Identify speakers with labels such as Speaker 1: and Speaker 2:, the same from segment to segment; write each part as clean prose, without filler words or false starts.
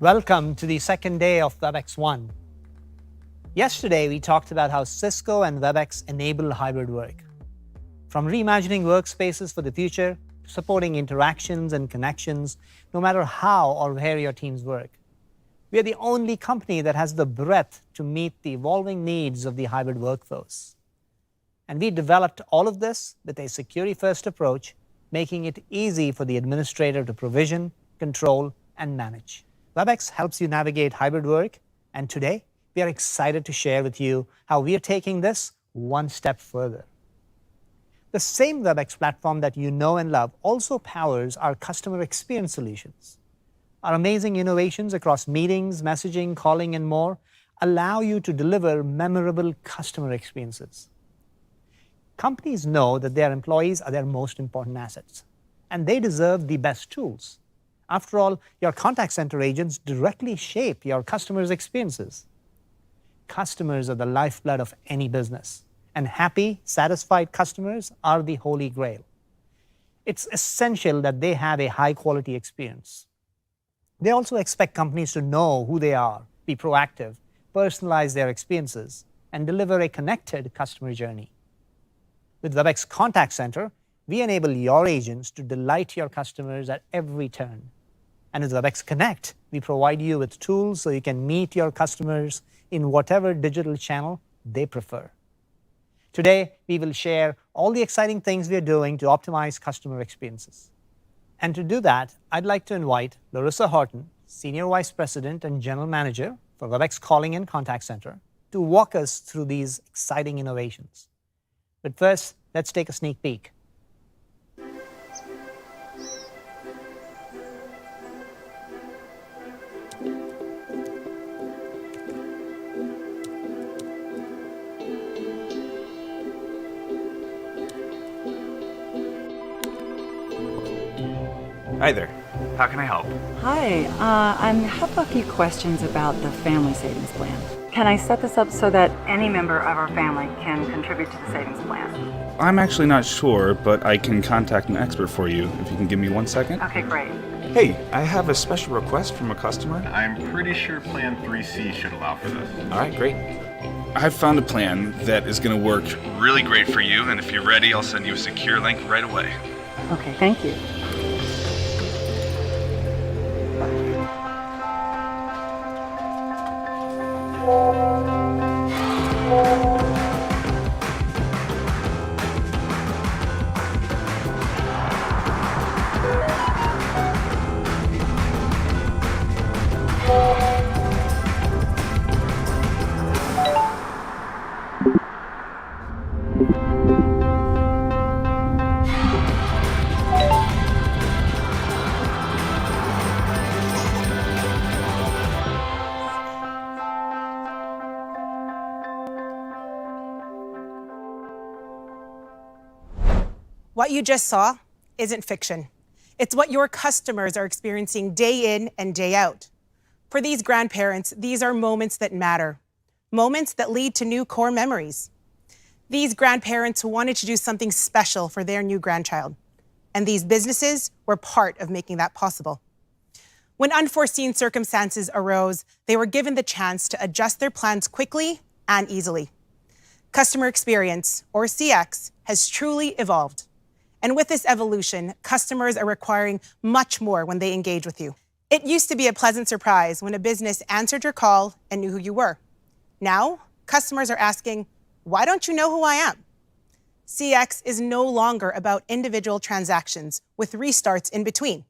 Speaker 1: Welcome to the second day of WebexOne. Yesterday, we talked about how Cisco and Webex enable hybrid work. From reimagining workspaces for the future to supporting interactions and connections, no matter how or where your teams work. We are the only company that has the breadth to meet the evolving needs of the hybrid workforce. And we developed all of this with a security-first approach, making it easy for the administrator to provision, control, and manage. Webex helps you navigate hybrid work, and today we are excited to share with you how we are taking this one step further. The same Webex platform that you know and love also powers our customer experience solutions. Our amazing innovations across meetings, messaging, calling, and more allow you to deliver memorable customer experiences. Companies know that their employees are their most important assets, and they deserve the best tools. After all, your contact center agents directly shape your customers' experiences. Customers are the lifeblood of any business, and happy, satisfied customers are the holy grail. It's essential that they have a high-quality experience. They also expect companies to know who they are, be proactive, personalize their experiences, and deliver a connected customer journey. With Webex Contact Center, we enable your agents to delight your customers at every turn. And with Webex Connect, we provide you with tools so you can meet your customers in whatever digital channel they prefer. Today, we will share all the exciting things we are doing to optimize customer experiences. And to do that, I'd like to invite Larissa Horton, Senior Vice President and General Manager for Webex Calling and Contact Center, to walk us through these exciting innovations. But first, let's take a sneak peek.
Speaker 2: Hi there. How can I help?
Speaker 3: Hi, I have a few questions about the family savings plan. Can I set this up so that any member of our family can contribute to the savings plan?
Speaker 2: I'm actually not sure, but I can contact an expert for you if you can give me 1 second.
Speaker 3: Okay, great.
Speaker 2: Hey, I have a special request from a customer.
Speaker 4: I'm pretty sure Plan 3C should allow for this.
Speaker 2: All right, great. I've found a plan that is going to work really great for you, and if you're ready, I'll send you a secure link right away.
Speaker 3: Okay, thank you.
Speaker 5: What you just saw isn't fiction. It's what your customers are experiencing day in and day out. For these grandparents, these are moments that matter, moments that lead to new core memories. These grandparents wanted to do something special for their new grandchild, and these businesses were part of making that possible. When unforeseen circumstances arose, they were given the chance to adjust their plans quickly and easily. Customer experience, or CX, has truly evolved. And with this evolution, customers are requiring much more when they engage with you. It used to be a pleasant surprise when a business answered your call and knew who you were. Now, customers are asking, why don't you know who I am? CX is no longer about individual transactions with restarts in between.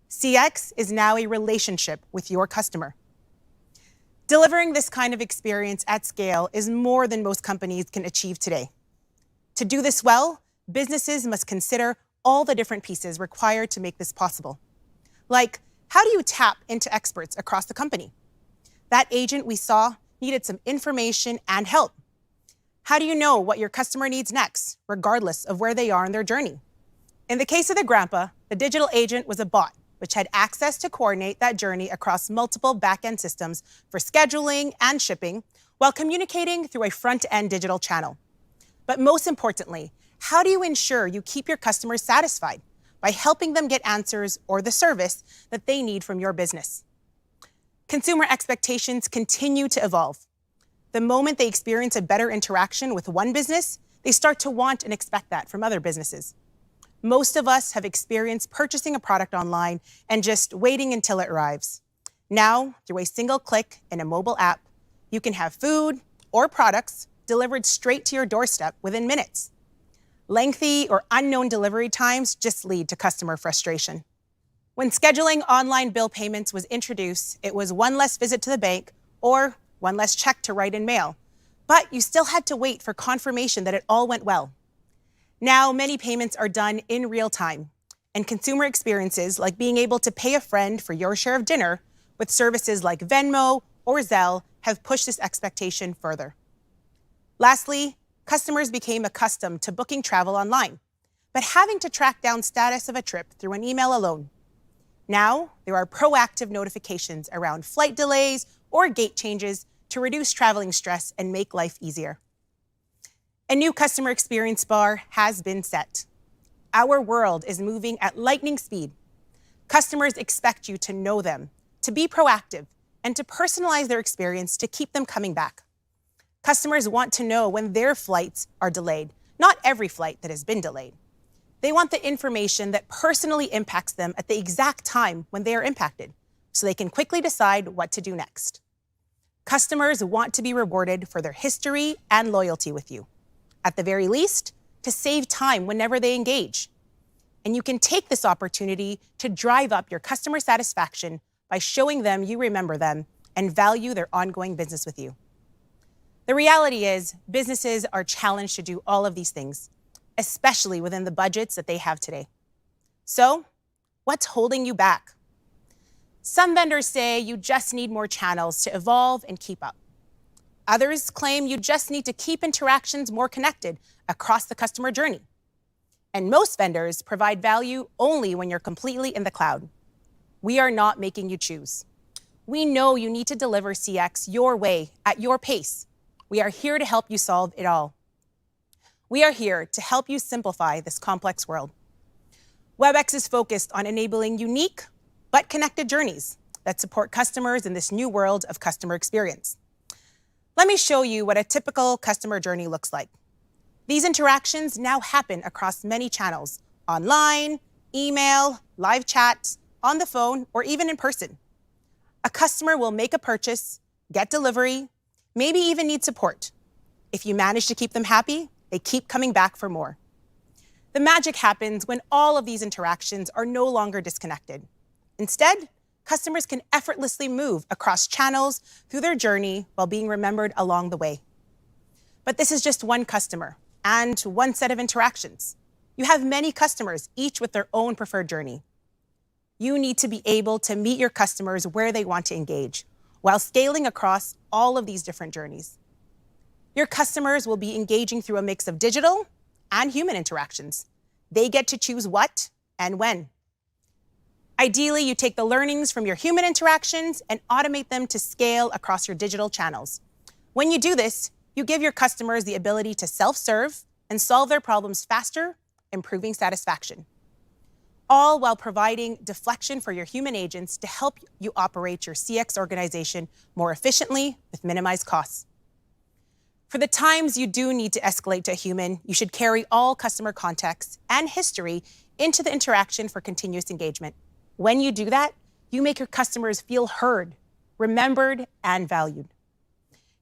Speaker 5: CX is now a relationship with your customer. Delivering this kind of experience at scale is more than most companies can achieve today. To do this well, businesses must consider all the different pieces required to make this possible. Like, how do you tap into experts across the company? That agent we saw needed some information and help. How do you know what your customer needs next, regardless of where they are in their journey? In the case of the grandpa, the digital agent was a bot, which had access to coordinate that journey across multiple back-end systems for scheduling and shipping, while communicating through a front-end digital channel. But most importantly, how do you ensure you keep your customers satisfied by helping them get answers or the service that they need from your business? Consumer expectations continue to evolve. The moment they experience a better interaction with one business, they start to want and expect that from other businesses. Most of us have experienced purchasing a product online and just waiting until it arrives. Now, through a single click in a mobile app, you can have food or products delivered straight to your doorstep within minutes. Lengthy or unknown delivery times just lead to customer frustration. When scheduling online bill payments was introduced, it was one less visit to the bank or one less check to write in mail. But you still had to wait for confirmation that it all went well. Now, many payments are done in real time, and consumer experiences like being able to pay a friend for your share of dinner with services like Venmo or Zelle have pushed this expectation further. Lastly, customers became accustomed to booking travel online, but having to track down status of a trip through an email alone. Now, there are proactive notifications around flight delays or gate changes to reduce traveling stress and make life easier. A new customer experience bar has been set. Our world is moving at lightning speed. Customers expect you to know them, to be proactive, and to personalize their experience to keep them coming back. Customers want to know when their flights are delayed, not every flight that has been delayed. They want the information that personally impacts them at the exact time when they are impacted, so they can quickly decide what to do next. Customers want to be rewarded for their history and loyalty with you. At the very least, to save time whenever they engage. And you can take this opportunity to drive up your customer satisfaction by showing them you remember them and value their ongoing business with you. The reality is, businesses are challenged to do all of these things, especially within the budgets that they have today. So, what's holding you back? Some vendors say you just need more channels to evolve and keep up. Others claim you just need to keep interactions more connected across the customer journey. And most vendors provide value only when you're completely in the cloud. We are not making you choose. We know you need to deliver CX your way, at your pace. We are here to help you solve it all. We are here to help you simplify this complex world. WebEx is focused on enabling unique but connected journeys that support customers in this new world of customer experience. Let me show you what a typical customer journey looks like. These interactions now happen across many channels: online, email, live chat, on the phone, or even in person. A customer will make a purchase, get delivery, maybe even need support. If you manage to keep them happy, they keep coming back for more. The magic happens when all of these interactions are no longer disconnected. Instead, customers can effortlessly move across channels through their journey while being remembered along the way. But this is just one customer and one set of interactions. You have many customers, each with their own preferred journey. You need to be able to meet your customers where they want to engage, while scaling across all of these different journeys. Your customers will be engaging through a mix of digital and human interactions. They get to choose what and when. Ideally, you take the learnings from your human interactions and automate them to scale across your digital channels. When you do this, you give your customers the ability to self-serve and solve their problems faster, improving satisfaction. All while providing deflection for your human agents to help you operate your CX organization more efficiently with minimized costs. For the times you do need to escalate to a human, you should carry all customer context and history into the interaction for continuous engagement. When you do that, you make your customers feel heard, remembered, and valued.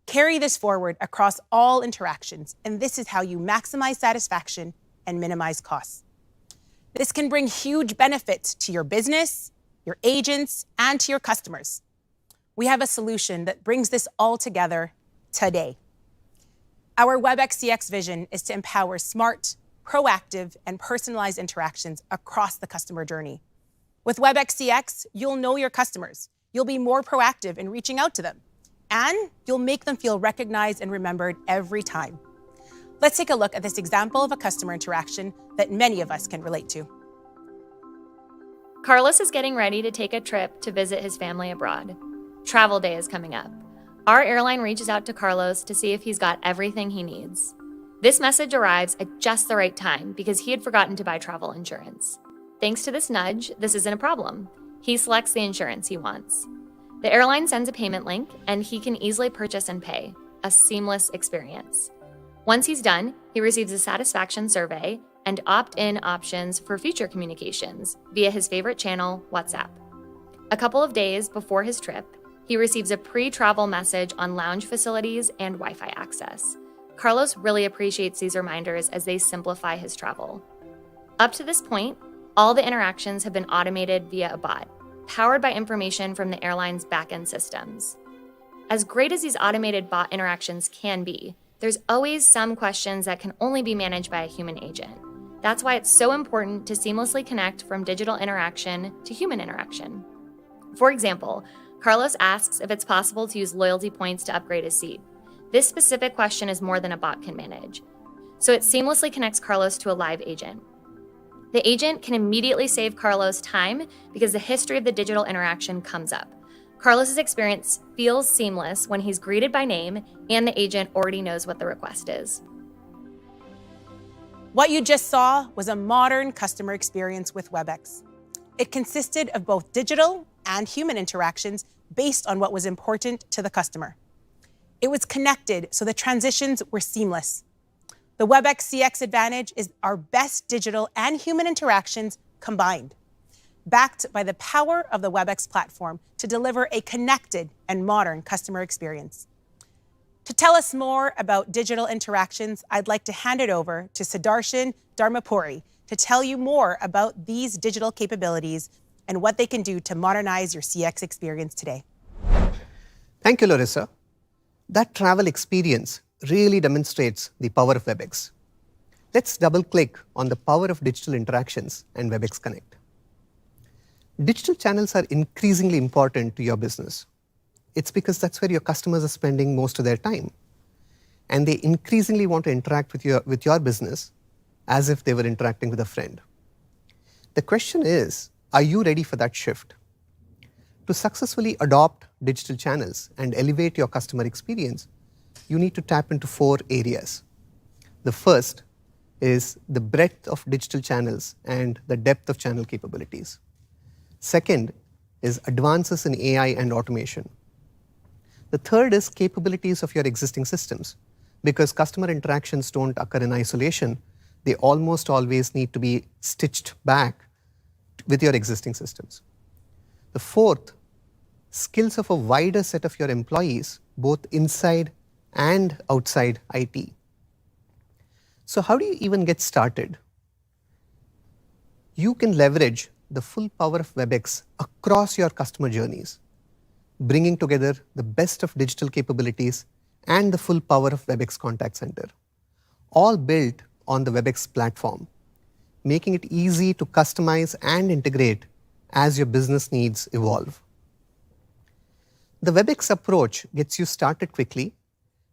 Speaker 5: Carry this forward across all interactions, and this is how you maximize satisfaction and minimize costs. This can bring huge benefits to your business, your agents, and to your customers. We have a solution that brings this all together today. Our WebEx CX vision is to empower smart, proactive, and personalized interactions across the customer journey. With WebEx CX, you'll know your customers. You'll be more proactive in reaching out to them, and you'll make them feel recognized and remembered every time. Let's take a look at this example of a customer interaction that many of us can relate to.
Speaker 6: Carlos is getting ready to take a trip to visit his family abroad. Travel day is coming up. Our airline reaches out to Carlos to see if he's got everything he needs. This message arrives at just the right time because he had forgotten to buy travel insurance. Thanks to this nudge, this isn't a problem. He selects the insurance he wants. The airline sends a payment link, and he can easily purchase and pay. A seamless experience. Once he's done, he receives a satisfaction survey and opt-in options for future communications via his favorite channel, WhatsApp. A couple of days before his trip, he receives a pre-travel message on lounge facilities and Wi-Fi access. Carlos really appreciates these reminders as they simplify his travel. Up to this point, all the interactions have been automated via a bot, powered by information from the airline's back-end systems. As great as these automated bot interactions can be, there's always some questions that can only be managed by a human agent. That's why it's so important to seamlessly connect from digital interaction to human interaction. For example, Carlos asks if it's possible to use loyalty points to upgrade his seat. This specific question is more than a bot can manage. So it seamlessly connects Carlos to a live agent. The agent can immediately save Carlos time because the history of the digital interaction comes up. Carlos's experience feels seamless when he's greeted by name and the agent already knows what the request is.
Speaker 5: What you just saw was a modern customer experience with WebEx. It consisted of both digital and human interactions based on what was important to the customer. It was connected so the transitions were seamless. The WebEx CX advantage is our best digital and human interactions combined, backed by the power of the WebEx platform to deliver a connected and modern customer experience. To tell us more about digital interactions, I'd like to hand it over to Sudarshan Dharmapuri to tell you more about these digital capabilities and what they can do to modernize your CX experience today.
Speaker 7: Thank you, Larissa. That travel experience really demonstrates the power of WebEx. Let's double-click on the power of digital interactions and WebEx Connect. Digital channels are increasingly important to your business. It's because that's where your customers are spending most of their time. And they increasingly want to interact with your business as if they were interacting with a friend. The question is, are you ready for that shift? To successfully adopt digital channels and elevate your customer experience, you need to tap into 4 areas. The first is the breadth of digital channels and the depth of channel capabilities. Second is advances in AI and automation. The third is capabilities of your existing systems. Because customer interactions don't occur in isolation, they almost always need to be stitched back with your existing systems. The fourth, skills of a wider set of your employees, both inside and outside IT. So how do you even get started? You can leverage the full power of WebEx across your customer journeys, bringing together the best of digital capabilities and the full power of WebEx Contact Center, all built on the WebEx platform, making it easy to customize and integrate as your business needs evolve. The WebEx approach gets you started quickly,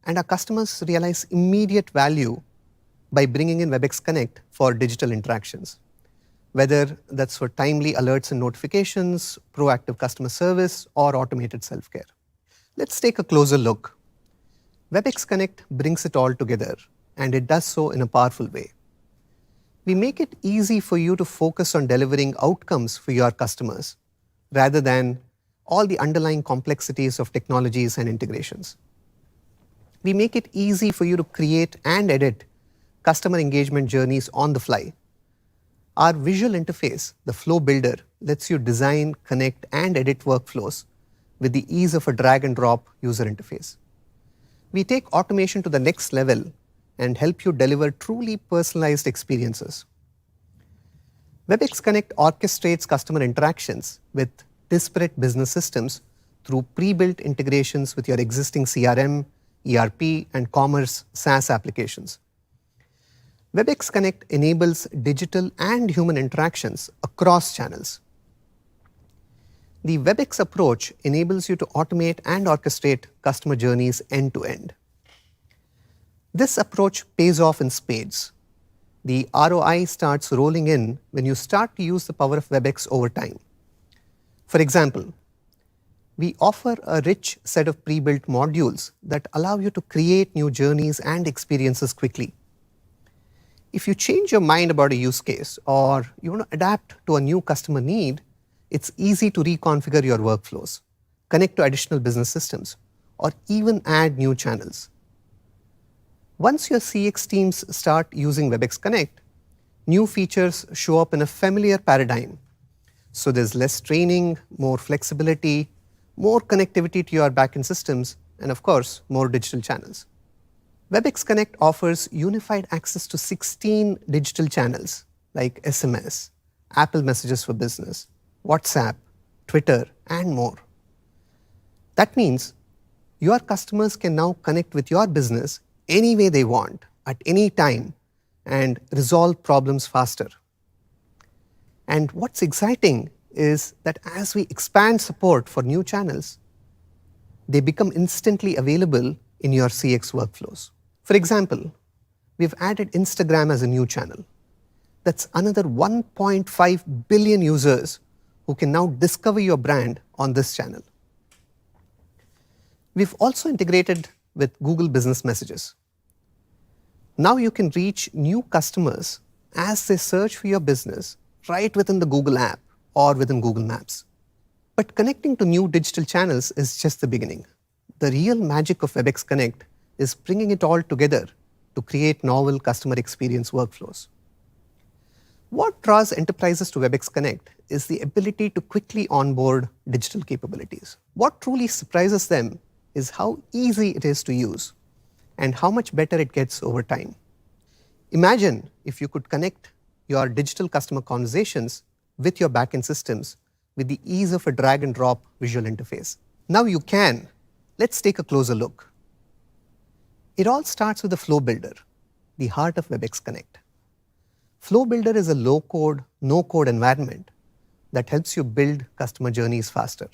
Speaker 7: and our customers realize immediate value by bringing in WebEx Connect for digital interactions, whether that's for timely alerts and notifications, proactive customer service, or automated self-care. Let's take a closer look. WebEx Connect brings it all together, and it does so in a powerful way. We make it easy for you to focus on delivering outcomes for your customers, rather than all the underlying complexities of technologies and integrations. We make it easy for you to create and edit customer engagement journeys on the fly. Our visual interface, the Flow Builder, lets you design, connect, and edit workflows with the ease of a drag and drop user interface. We take automation to the next level and help you deliver truly personalized experiences. WebEx Connect orchestrates customer interactions with disparate business systems through pre-built integrations with your existing CRM, ERP, and commerce SaaS applications. WebEx Connect enables digital and human interactions across channels. The WebEx approach enables you to automate and orchestrate customer journeys end-to-end. This approach pays off in spades. The ROI starts rolling in when you start to use the power of WebEx over time. For example, we offer a rich set of pre-built modules that allow you to create new journeys and experiences quickly. If you change your mind about a use case or you want to adapt to a new customer need, it's easy to reconfigure your workflows, connect to additional business systems, or even add new channels. Once your CX teams start using WebEx Connect, new features show up in a familiar paradigm. So there's less training, more flexibility, more connectivity to your backend systems, and of course, more digital channels. WebEx Connect offers unified access to 16 digital channels like SMS, Apple Messages for Business, WhatsApp, Twitter, and more. That means your customers can now connect with your business any way they want, at any time, and resolve problems faster. And what's exciting is that as we expand support for new channels, they become instantly available in your CX workflows. For example, we've added Instagram as a new channel. That's another 1.5 billion users who can now discover your brand on this channel. We've also integrated with Google Business Messages. Now you can reach new customers as they search for your business right within the Google app or within Google Maps. But connecting to new digital channels is just the beginning. The real magic of WebEx Connect is bringing it all together to create novel customer experience workflows. What draws enterprises to WebEx Connect is the ability to quickly onboard digital capabilities. What truly surprises them is how easy it is to use and how much better it gets over time. Imagine if you could connect your digital customer conversations with your backend systems with the ease of a drag and drop visual interface. Now you can. Let's take a closer look. It all starts with the Flow Builder, the heart of WebEx Connect. Flow Builder is a low-code, no-code environment that helps you build customer journeys faster.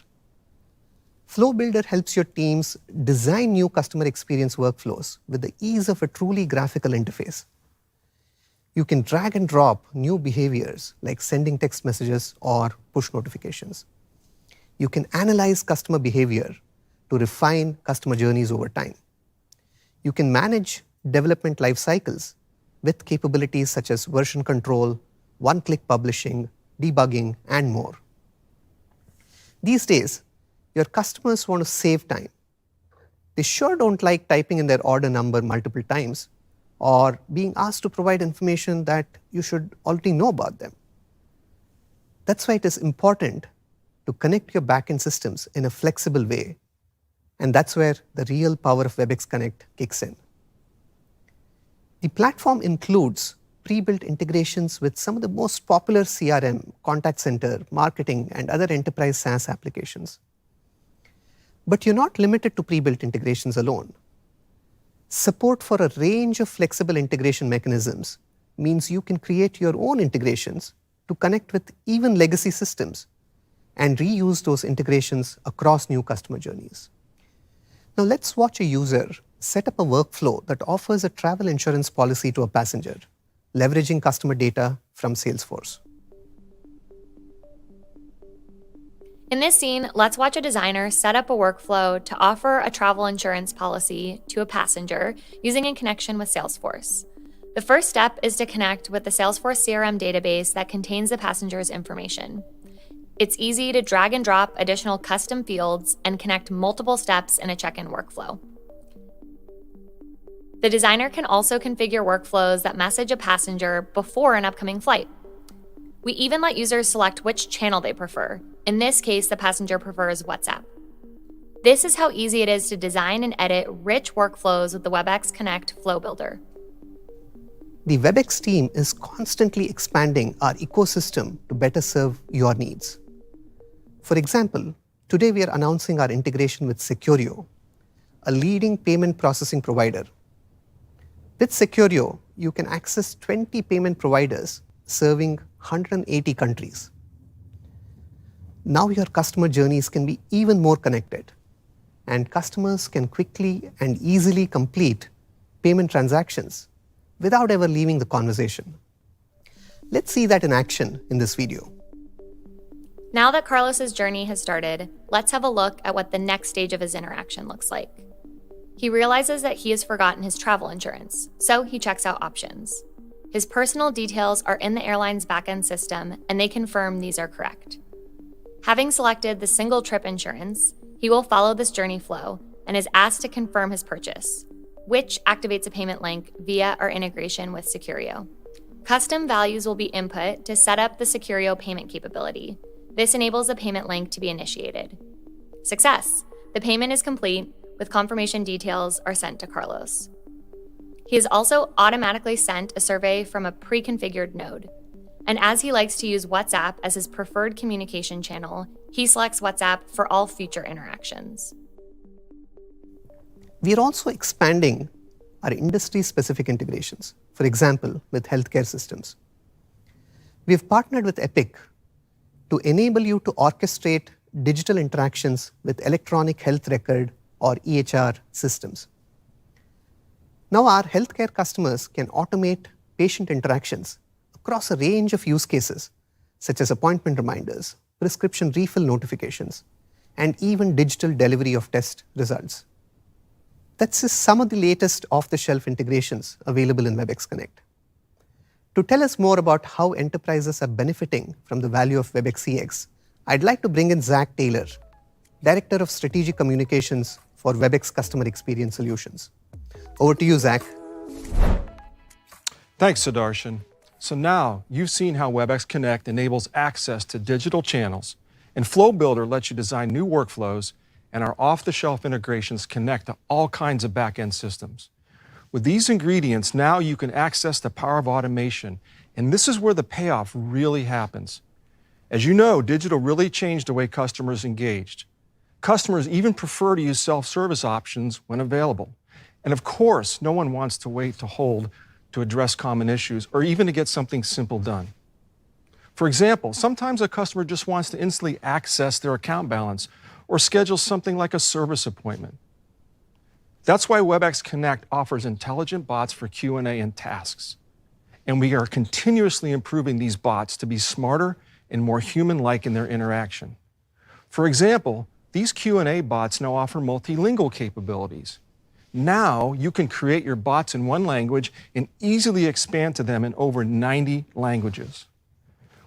Speaker 7: Flow Builder helps your teams design new customer experience workflows with the ease of a truly graphical interface. You can drag and drop new behaviors like sending text messages or push notifications. You can analyze customer behavior to refine customer journeys over time. You can manage development life cycles with capabilities such as version control, one-click publishing, debugging, and more. These days, your customers want to save time. They sure don't like typing in their order number multiple times or being asked to provide information that you should already know about them. That's why it is important to connect your backend systems in a flexible way, and that's where the real power of WebEx Connect kicks in. The platform includes pre-built integrations with some of the most popular CRM, contact center, marketing, and other enterprise SaaS applications. But you're not limited to pre-built integrations alone. Support for a range of flexible integration mechanisms means you can create your own integrations to connect with even legacy systems and reuse those integrations across new customer journeys. Now let's watch a user set up a workflow that offers a travel insurance policy to a passenger, leveraging customer data from Salesforce.
Speaker 6: In this scene, let's watch a designer set up a workflow to offer a travel insurance policy to a passenger using a connection with Salesforce. The first step is to connect with the Salesforce CRM database that contains the passenger's information. It's easy to drag and drop additional custom fields and connect multiple steps in a check-in workflow. The designer can also configure workflows that message a passenger before an upcoming flight. We even let users select which channel they prefer. In this case, the passenger prefers WhatsApp. This is how easy it is to design and edit rich workflows with the WebEx Connect Flow Builder.
Speaker 7: The WebEx team is constantly expanding our ecosystem to better serve your needs. For example, today we are announcing our integration with Securio, a leading payment processing provider. With Securio, you can access 20 payment providers serving 180 countries. Now your customer journeys can be even more connected, and customers can quickly and easily complete payment transactions without ever leaving the conversation. Let's see that in action in this video.
Speaker 6: Now that Carlos's journey has started, let's have a look at what the next stage of his interaction looks like. He realizes that he has forgotten his travel insurance, so he checks out options. His personal details are in the airline's backend system, and they confirm these are correct. Having selected the single trip insurance, He will follow this journey flow and is asked to confirm his purchase, which activates a payment link via our integration with Securio. Custom values will be input to set up the Securio payment capability. This enables a payment link to be initiated. Success! The payment is complete, with confirmation details are sent to Carlos. He is also automatically sent a survey from a pre-configured node. And as he likes to use WhatsApp as his preferred communication channel, he selects WhatsApp for all future interactions.
Speaker 7: We are also expanding our industry-specific integrations, for example, with healthcare systems. We have partnered with Epic to enable you to orchestrate digital interactions with electronic health record or EHR systems. Now our healthcare customers can automate patient interactions across a range of use cases, such as appointment reminders, prescription refill notifications, and even digital delivery of test results. That's just some of the latest off-the-shelf integrations available in WebEx Connect. To tell us more about how enterprises are benefiting from the value of WebEx CX, I'd like to bring in Zach Taylor, Director of Strategic Communications for WebEx Customer Experience Solutions. Over to you, Zach.
Speaker 8: Thanks, Sudarshan. So now you've seen how WebEx Connect enables access to digital channels, and Flow Builder lets you design new workflows, and our off-the-shelf integrations connect to all kinds of back-end systems. With these ingredients, now you can access the power of automation, and this is where the payoff really happens. As you know, digital really changed the way customers engaged. Customers even prefer to use self-service options when available. And of course, no one wants to wait to hold to address common issues or even to get something simple done. For example, sometimes a customer just wants to instantly access their account balance or schedule something like a service appointment. That's why WebEx Connect offers intelligent bots for Q&A and tasks. And we are continuously improving these bots to be smarter and more human-like in their interaction. For example, these Q&A bots now offer multilingual capabilities. Now you can create your bots in one language and easily expand to them in over 90 languages.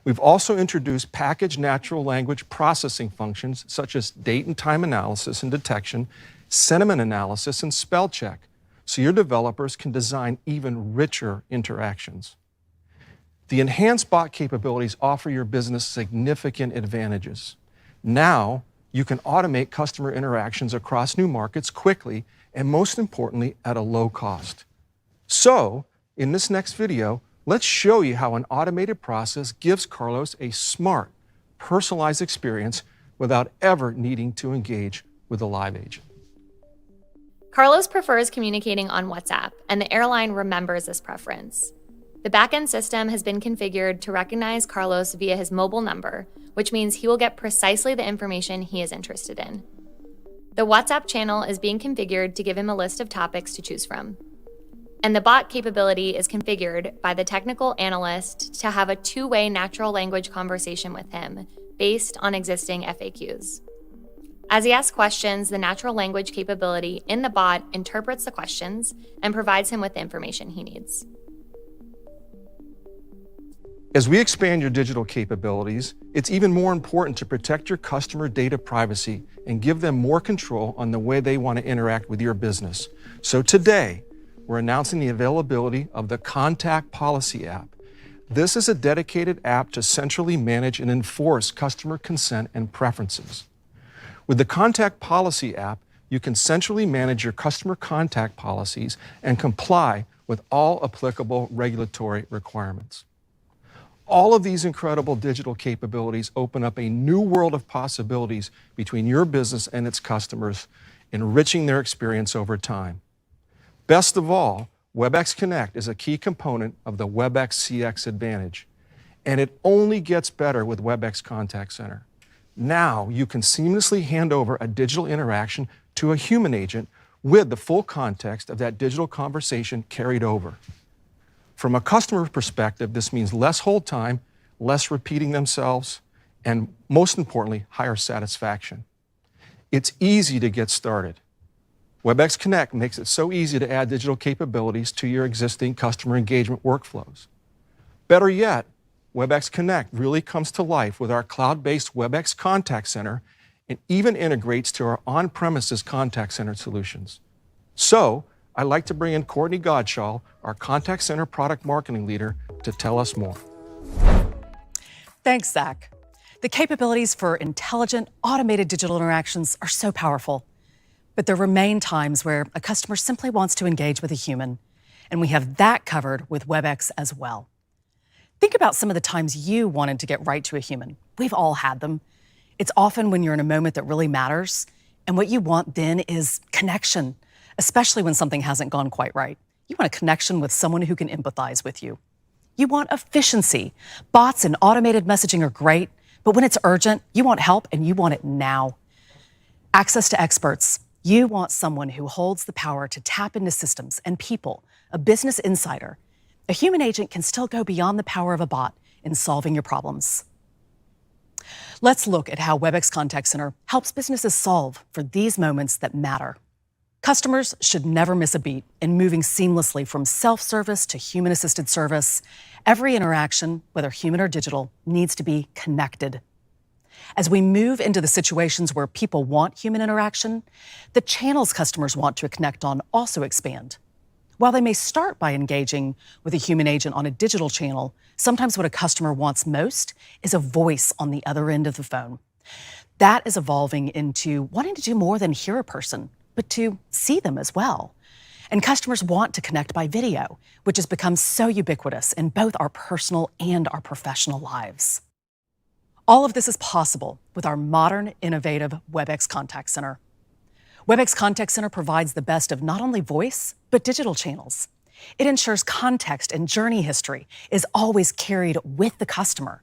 Speaker 8: We've also introduced packaged natural language processing functions such as date and time analysis and detection, sentiment analysis, and spell check, so your developers can design even richer interactions. The enhanced bot capabilities offer your business significant advantages. Now you can automate customer interactions across new markets quickly and most importantly, at a low cost. So, in this next video, let's show you how an automated process gives Carlos a smart, personalized experience without ever needing to engage with a live agent.
Speaker 6: Carlos prefers communicating on WhatsApp, and the airline remembers this preference. The backend system has been configured to recognize Carlos via his mobile number, which means he will get precisely the information he is interested in. The WhatsApp channel is being configured to give him a list of topics to choose from. And the bot capability is configured by the technical analyst to have a two-way natural language conversation with him based on existing FAQs. As he asks questions, the natural language capability in the bot interprets the questions and provides him with the information he needs.
Speaker 8: As we expand your digital capabilities, it's even more important to protect your customer data privacy and give them more control on the way they want to interact with your business. So today, we're announcing the availability of the Contact Policy app. This is a dedicated app to centrally manage and enforce customer consent and preferences. With the Contact Policy app, you can centrally manage your customer contact policies and comply with all applicable regulatory requirements. All of these incredible digital capabilities open up a new world of possibilities between your business and its customers, enriching their experience over time. Best of all, WebEx Connect is a key component of the WebEx CX advantage, and it only gets better with WebEx Contact Center. Now you can seamlessly hand over a digital interaction to a human agent with the full context of that digital conversation carried over. From a customer perspective, this means less hold time, less repeating themselves, and most importantly, higher satisfaction. It's easy to get started. WebEx Connect makes it so easy to add digital capabilities to your existing customer engagement workflows. Better yet, WebEx Connect really comes to life with our cloud-based WebEx Contact Center and even integrates to our on-premises contact center solutions. So, I'd like to bring in Courtney Godshaw, our contact center product marketing leader, to tell us more.
Speaker 9: Thanks, Zach. The capabilities for intelligent, automated digital interactions are so powerful. But there remain times where a customer simply wants to engage with a human, and we have that covered with WebEx as well. Think about some of the times you wanted to get right to a human. We've all had them. It's often when you're in a moment that really matters, and what you want then is connection, especially when something hasn't gone quite right. You want a connection with someone who can empathize with you. You want efficiency. Bots and automated messaging are great, but when it's urgent, you want help and you want it now. Access to experts. You want someone who holds the power to tap into systems and people, a business insider. A human agent can still go beyond the power of a bot in solving your problems. Let's look at how WebEx Contact Center helps businesses solve for these moments that matter. Customers should never miss a beat in moving seamlessly from self-service to human-assisted service. Every interaction, whether human or digital, needs to be connected. As we move into the situations where people want human interaction, the channels customers want to connect on also expand. While they may start by engaging with a human agent on a digital channel, sometimes what a customer wants most is a voice on the other end of the phone. That is evolving into wanting to do more than hear a person, but to see them as well. And customers want to connect by video, which has become so ubiquitous in both our personal and our professional lives. All of this is possible with our modern, innovative WebEx Contact Center. WebEx Contact Center provides the best of not only voice, but digital channels. It ensures context and journey history is always carried with the customer.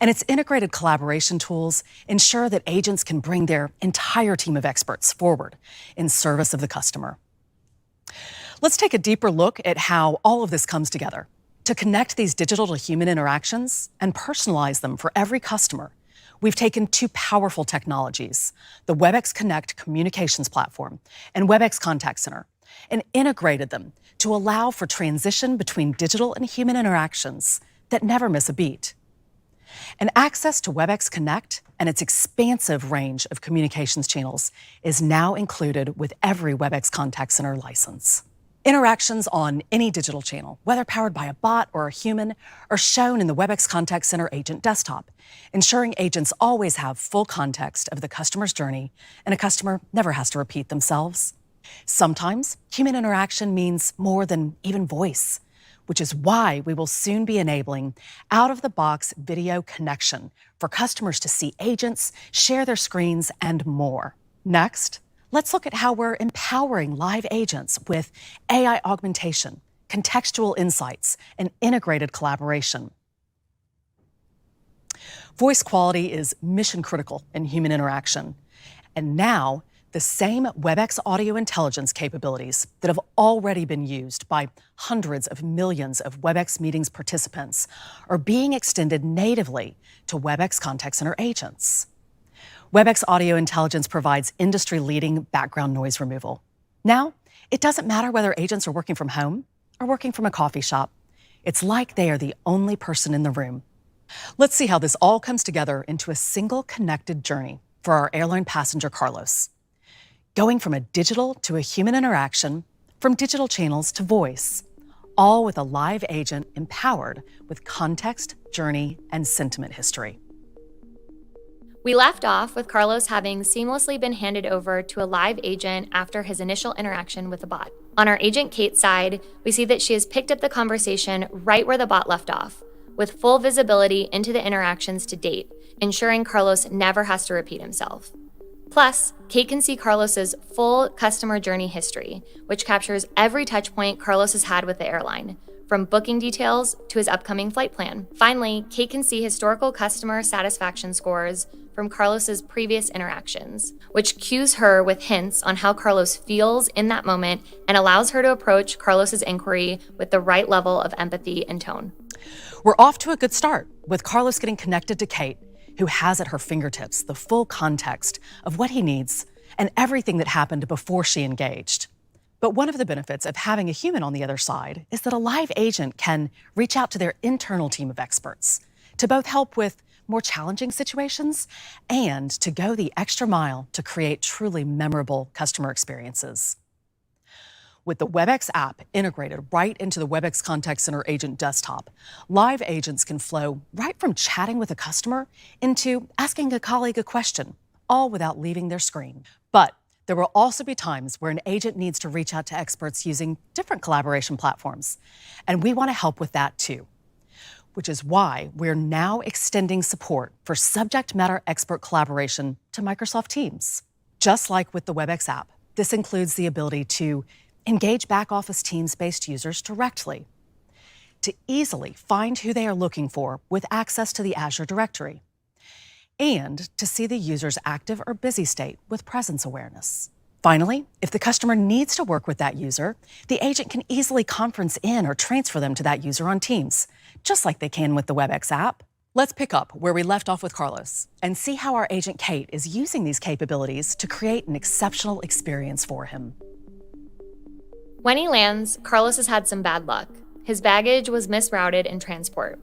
Speaker 9: And its integrated collaboration tools ensure that agents can bring their entire team of experts forward in service of the customer. Let's take a deeper look at how all of this comes together. To connect these digital to human interactions and personalize them for every customer, we've taken two powerful technologies, the WebEx Connect communications platform and WebEx Contact Center, and integrated them to allow for transition between digital and human interactions that never miss a beat. And access to WebEx Connect and its expansive range of communications channels is now included with every WebEx Contact Center license. Interactions on any digital channel, whether powered by a bot or a human, are shown in the WebEx Contact Center agent desktop, ensuring agents always have full context of the customer's journey and a customer never has to repeat themselves. Sometimes human interaction means more than even voice, which is why we will soon be enabling out-of-the-box video connection for customers to see agents, share their screens, and more. Next, let's look at how we're empowering live agents with AI augmentation, contextual insights, and integrated collaboration. Voice quality is mission critical in human interaction. And now, the same WebEx audio intelligence capabilities that have already been used by hundreds of millions of WebEx meetings participants are being extended natively to WebEx Contact Center agents. WebEx Audio Intelligence provides industry-leading background noise removal. Now, it doesn't matter whether agents are working from home or working from a coffee shop. It's like they are the only person in the room. Let's see how this all comes together into a single connected journey for our airline passenger, Carlos. Going from a digital to a human interaction, from digital channels to voice, all with a live agent empowered with context, journey, and sentiment history.
Speaker 6: We left off with Carlos having seamlessly been handed over to a live agent after his initial interaction with the bot. On our agent Kate's side, we see that she has picked up the conversation right where the bot left off, with full visibility into the interactions to date, ensuring Carlos never has to repeat himself. Plus, Kate can see Carlos's full customer journey history, which captures every touch point Carlos has had with the airline, from booking details to his upcoming flight plan. Finally, Kate can see historical customer satisfaction scores from Carlos's previous interactions, which cues her with hints on how Carlos feels in that moment and allows her to approach Carlos's inquiry with the right level of empathy and tone.
Speaker 9: We're off to a good start with Carlos getting connected to Kate, who has at her fingertips the full context of what he needs and everything that happened before she engaged. But one of the benefits of having a human on the other side is that a live agent can reach out to their internal team of experts to both help with more challenging situations and to go the extra mile to create truly memorable customer experiences. With the WebEx app integrated right into the WebEx Contact Center agent desktop, live agents can flow right from chatting with a customer into asking a colleague a question, all without leaving their screen. But there will also be times where an agent needs to reach out to experts using different collaboration platforms, and we want to help with that too. Which is why we're now extending support for subject matter expert collaboration to Microsoft Teams. Just like with the WebEx app, this includes the ability to engage back-office Teams-based users directly, to easily find who they are looking for with access to the Azure directory, and to see the user's active or busy state with presence awareness. Finally, if the customer needs to work with that user, the agent can easily conference in or transfer them to that user on Teams, just like they can with the WebEx app. Let's pick up where we left off with Carlos and see how our agent Kate is using these capabilities to create an exceptional experience for him.
Speaker 6: When he lands, Carlos has had some bad luck. His baggage was misrouted in transport.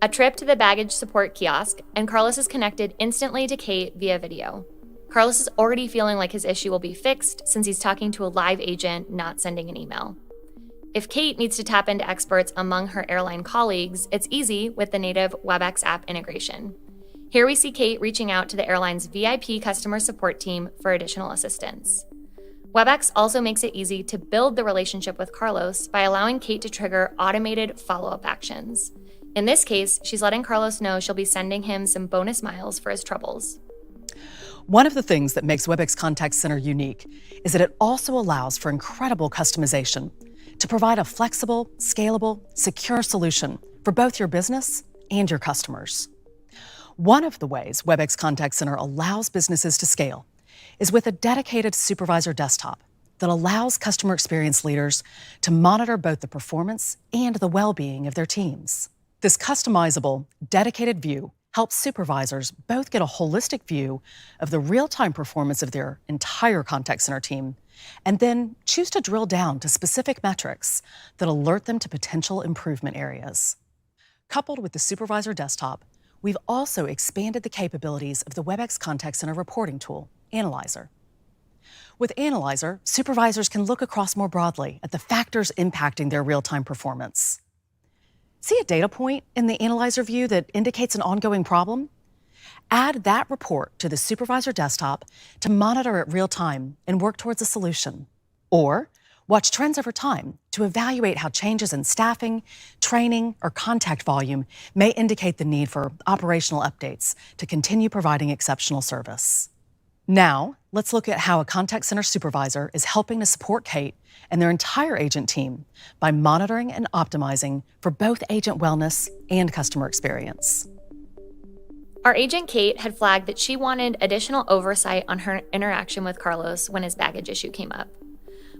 Speaker 6: A trip to the baggage support kiosk, and Carlos is connected instantly to Kate via video. Carlos is already feeling like his issue will be fixed since he's talking to a live agent, not sending an email. If Kate needs to tap into experts among her airline colleagues, it's easy with the native WebEx app integration. Here we see Kate reaching out to the airline's VIP customer support team for additional assistance. WebEx also makes it easy to build the relationship with Carlos by allowing Kate to trigger automated follow-up actions. In this case, she's letting Carlos know she'll be sending him some bonus miles for his troubles.
Speaker 9: One of the things that makes WebEx Contact Center unique is that it also allows for incredible customization to provide a flexible, scalable, secure solution for both your business and your customers. One of the ways WebEx Contact Center allows businesses to scale is with a dedicated Supervisor desktop that allows customer experience leaders to monitor both the performance and the well-being of their teams. This customizable, dedicated view helps supervisors both get a holistic view of the real-time performance of their entire contact center team and then choose to drill down to specific metrics that alert them to potential improvement areas. Coupled with the Supervisor desktop, we've also expanded the capabilities of the WebEx Contact Center reporting tool, Analyzer. With Analyzer, supervisors can look across more broadly at the factors impacting their real-time performance. See a data point in the Analyzer view that indicates an ongoing problem? Add that report to the Supervisor desktop to monitor it real time and work towards a solution. Or watch trends over time to evaluate how changes in staffing, training, or contact volume may indicate the need for operational updates to continue providing exceptional service. Now, let's look at how a contact center supervisor is helping to support Kate and their entire agent team by monitoring and optimizing for both agent wellness and customer experience.
Speaker 6: Our agent Kate had flagged that she wanted additional oversight on her interaction with Carlos when his baggage issue came up.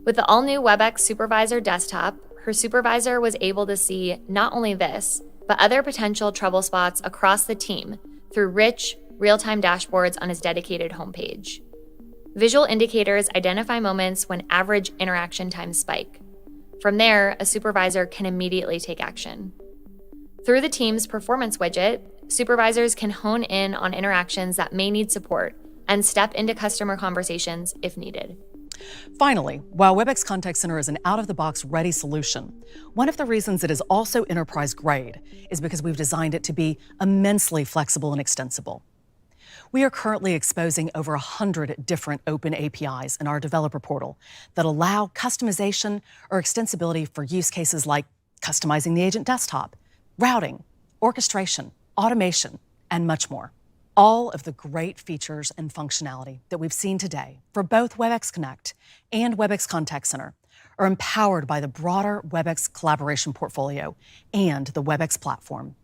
Speaker 6: With the all-new WebEx Supervisor desktop, her supervisor was able to see not only this, but other potential trouble spots across the team through rich, real-time dashboards on his dedicated homepage. Visual indicators identify moments when average interaction times spike. From there, a supervisor can immediately take action. Through the team's performance widget, supervisors can hone in on interactions that may need support and step into customer conversations if needed.
Speaker 9: Finally, while WebEx Contact Center is an out-of-the-box ready solution, one of the reasons it is also enterprise-grade is because we've designed it to be immensely flexible and extensible. We are currently exposing over 100 different open APIs in our developer portal that allow customization or extensibility for use cases like customizing the agent desktop, routing, orchestration, automation, and much more. All of the great features and functionality that we've seen today for both WebEx Connect and WebEx Contact Center are empowered by the broader WebEx collaboration portfolio and the WebEx platform.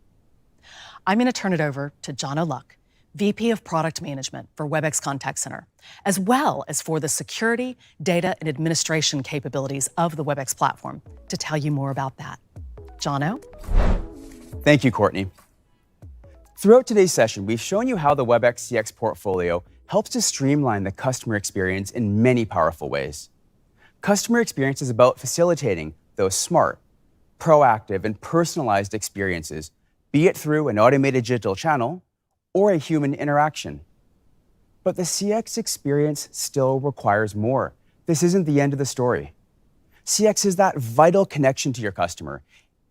Speaker 9: I'm going to turn it over to John O'Luck, VP of Product Management for WebEx Contact Center, as well as for the security, data, and administration capabilities of the WebEx platform, to tell you more about that. Jono?
Speaker 10: Thank you, Courtney. Throughout today's session, we've shown you how the WebEx CX portfolio helps to streamline the customer experience in many powerful ways. Customer experience is about facilitating those smart, proactive, and personalized experiences, be it through an automated digital channel or a human interaction. But the CX experience still requires more. This isn't the end of the story. CX is that vital connection to your customer,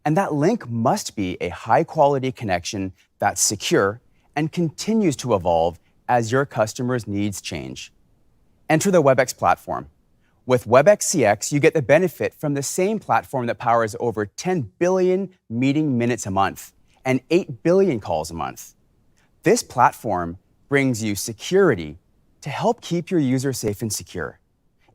Speaker 10: and that link must be a high-quality connection that's secure and continues to evolve as your customers' needs change. Enter the WebEx platform. With WebEx CX, you get the benefit from the same platform that powers over 10 billion meeting minutes a month and 8 billion calls a month. This platform brings you security to help keep your users safe and secure.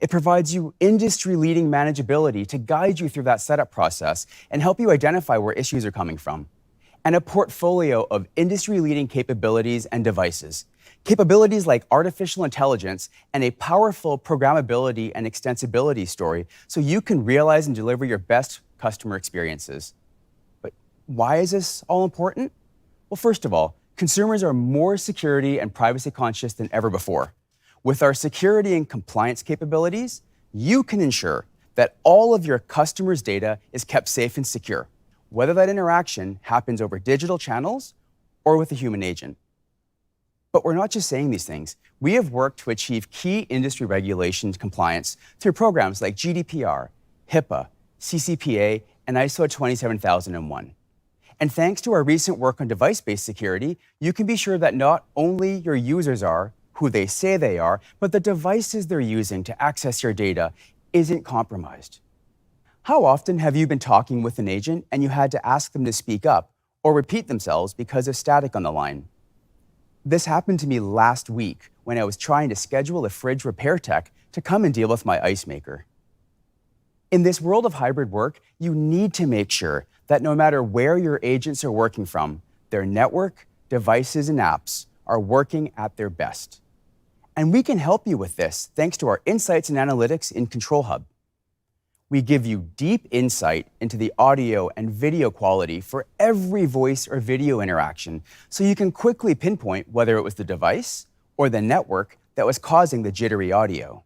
Speaker 10: It provides you industry-leading manageability to guide you through that setup process and help you identify where issues are coming from. And a portfolio of industry-leading capabilities and devices. Capabilities like artificial intelligence and a powerful programmability and extensibility story so you can realize and deliver your best customer experiences. But why is this all important? Well, first of all, consumers are more security and privacy conscious than ever before. With our security and compliance capabilities, you can ensure that all of your customers' data is kept safe and secure, whether that interaction happens over digital channels or with a human agent. But we're not just saying these things. We have worked to achieve key industry regulations compliance through programs like GDPR, HIPAA, CCPA, and ISO 27001. And thanks to our recent work on device-based security, you can be sure that not only your users are who they say they are, but the devices they're using to access your data isn't compromised. How often have you been talking with an agent and you had to ask them to speak up or repeat themselves because of static on the line? This happened to me last week when I was trying to schedule a fridge repair tech to come and deal with my ice maker. In this world of hybrid work, you need to make sure that no matter where your agents are working from, their network, devices, and apps are working at their best. And we can help you with this thanks to our insights and analytics in Control Hub. We give you deep insight into the audio and video quality for every voice or video interaction, so you can quickly pinpoint whether it was the device or the network that was causing the jittery audio.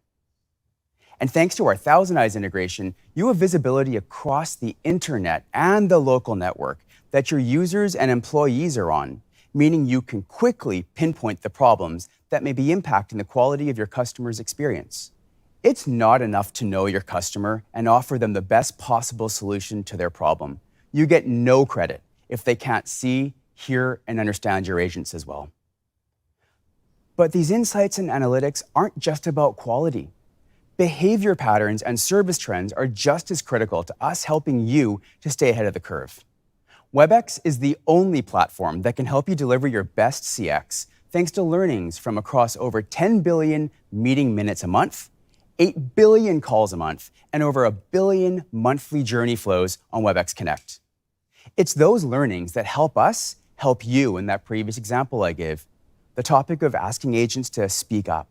Speaker 10: And thanks to our Thousand Eyes integration, you have visibility across the internet and the local network that your users and employees are on, meaning you can quickly pinpoint the problems that may be impacting the quality of your customer's experience. It's not enough to know your customer and offer them the best possible solution to their problem. You get no credit if they can't see, hear, and understand your agents as well. But these insights and analytics aren't just about quality. Behavior patterns and service trends are just as critical to us helping you to stay ahead of the curve. WebEx is the only platform that can help you deliver your best CX, thanks to learnings from across over 10 billion meeting minutes a month, 8 billion calls a month, and over 1 billion monthly journey flows on WebEx Connect. It's those learnings that help us help you in that previous example I gave, the topic of asking agents to speak up.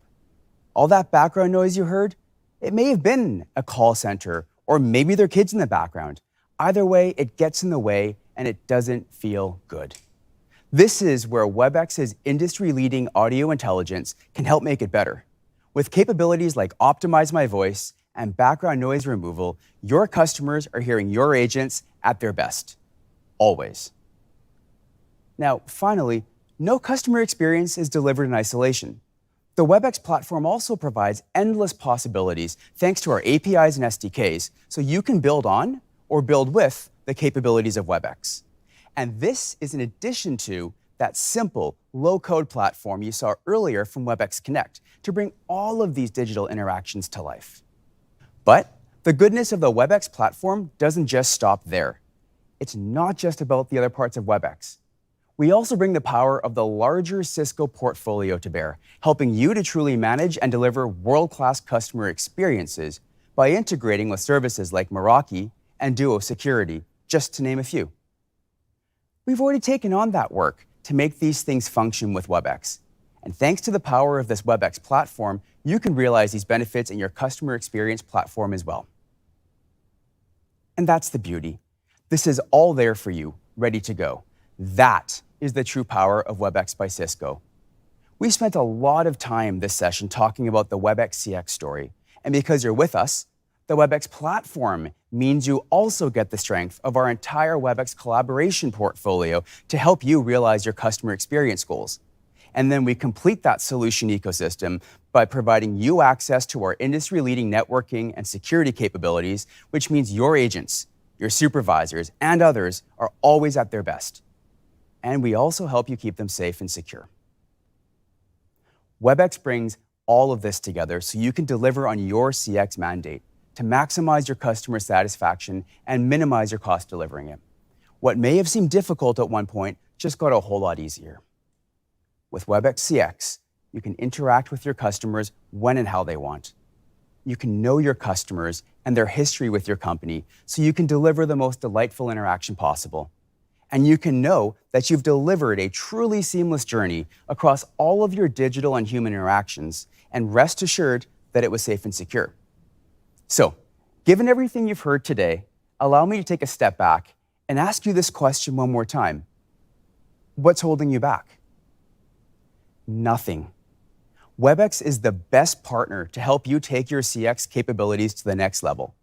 Speaker 10: All that background noise you heard, it may have been a call center or maybe their kids in the background. Either way, it gets in the way and it doesn't feel good. This is where WebEx's industry-leading audio intelligence can help make it better. With capabilities like Optimize My Voice and background noise removal, your customers are hearing your agents at their best, always. Now, finally, no customer experience is delivered in isolation. The WebEx platform also provides endless possibilities thanks to our APIs and SDKs, so you can build on or build with the capabilities of WebEx. And this is in addition to that simple, low-code platform you saw earlier from WebEx Connect to bring all of these digital interactions to life. But the goodness of the WebEx platform doesn't just stop there. It's not just about the other parts of WebEx. We also bring the power of the larger Cisco portfolio to bear, helping you to truly manage and deliver world-class customer experiences by integrating with services like Meraki and Duo Security, just to name a few. We've already taken on that work to make these things function with WebEx. And thanks to the power of this WebEx platform, you can realize these benefits in your customer experience platform as well. And that's the beauty. This is all there for you, ready to go. That is the true power of WebEx by Cisco. We spent a lot of time this session talking about the WebEx CX story. And because you're with us, the WebEx platform means you also get the strength of our entire WebEx collaboration portfolio to help you realize your customer experience goals. And then we complete that solution ecosystem by providing you access to our industry-leading networking and security capabilities, which means your agents, your supervisors, and others are always at their best. And we also help you keep them safe and secure. WebEx brings all of this together so you can deliver on your CX mandate to maximize your customer satisfaction and minimize your cost delivering it. What may have seemed difficult at one point just got a whole lot easier. With WebEx CX, you can interact with your customers when and how they want. You can know your customers and their history with your company so you can deliver the most delightful interaction possible. And you can know that you've delivered a truly seamless journey across all of your digital and human interactions, and rest assured that it was safe and secure. So, given everything you've heard today, allow me to take a step back and ask you this question one more time. What's holding you back? Nothing. WebEx is the best partner to help you take your CX capabilities to the next level.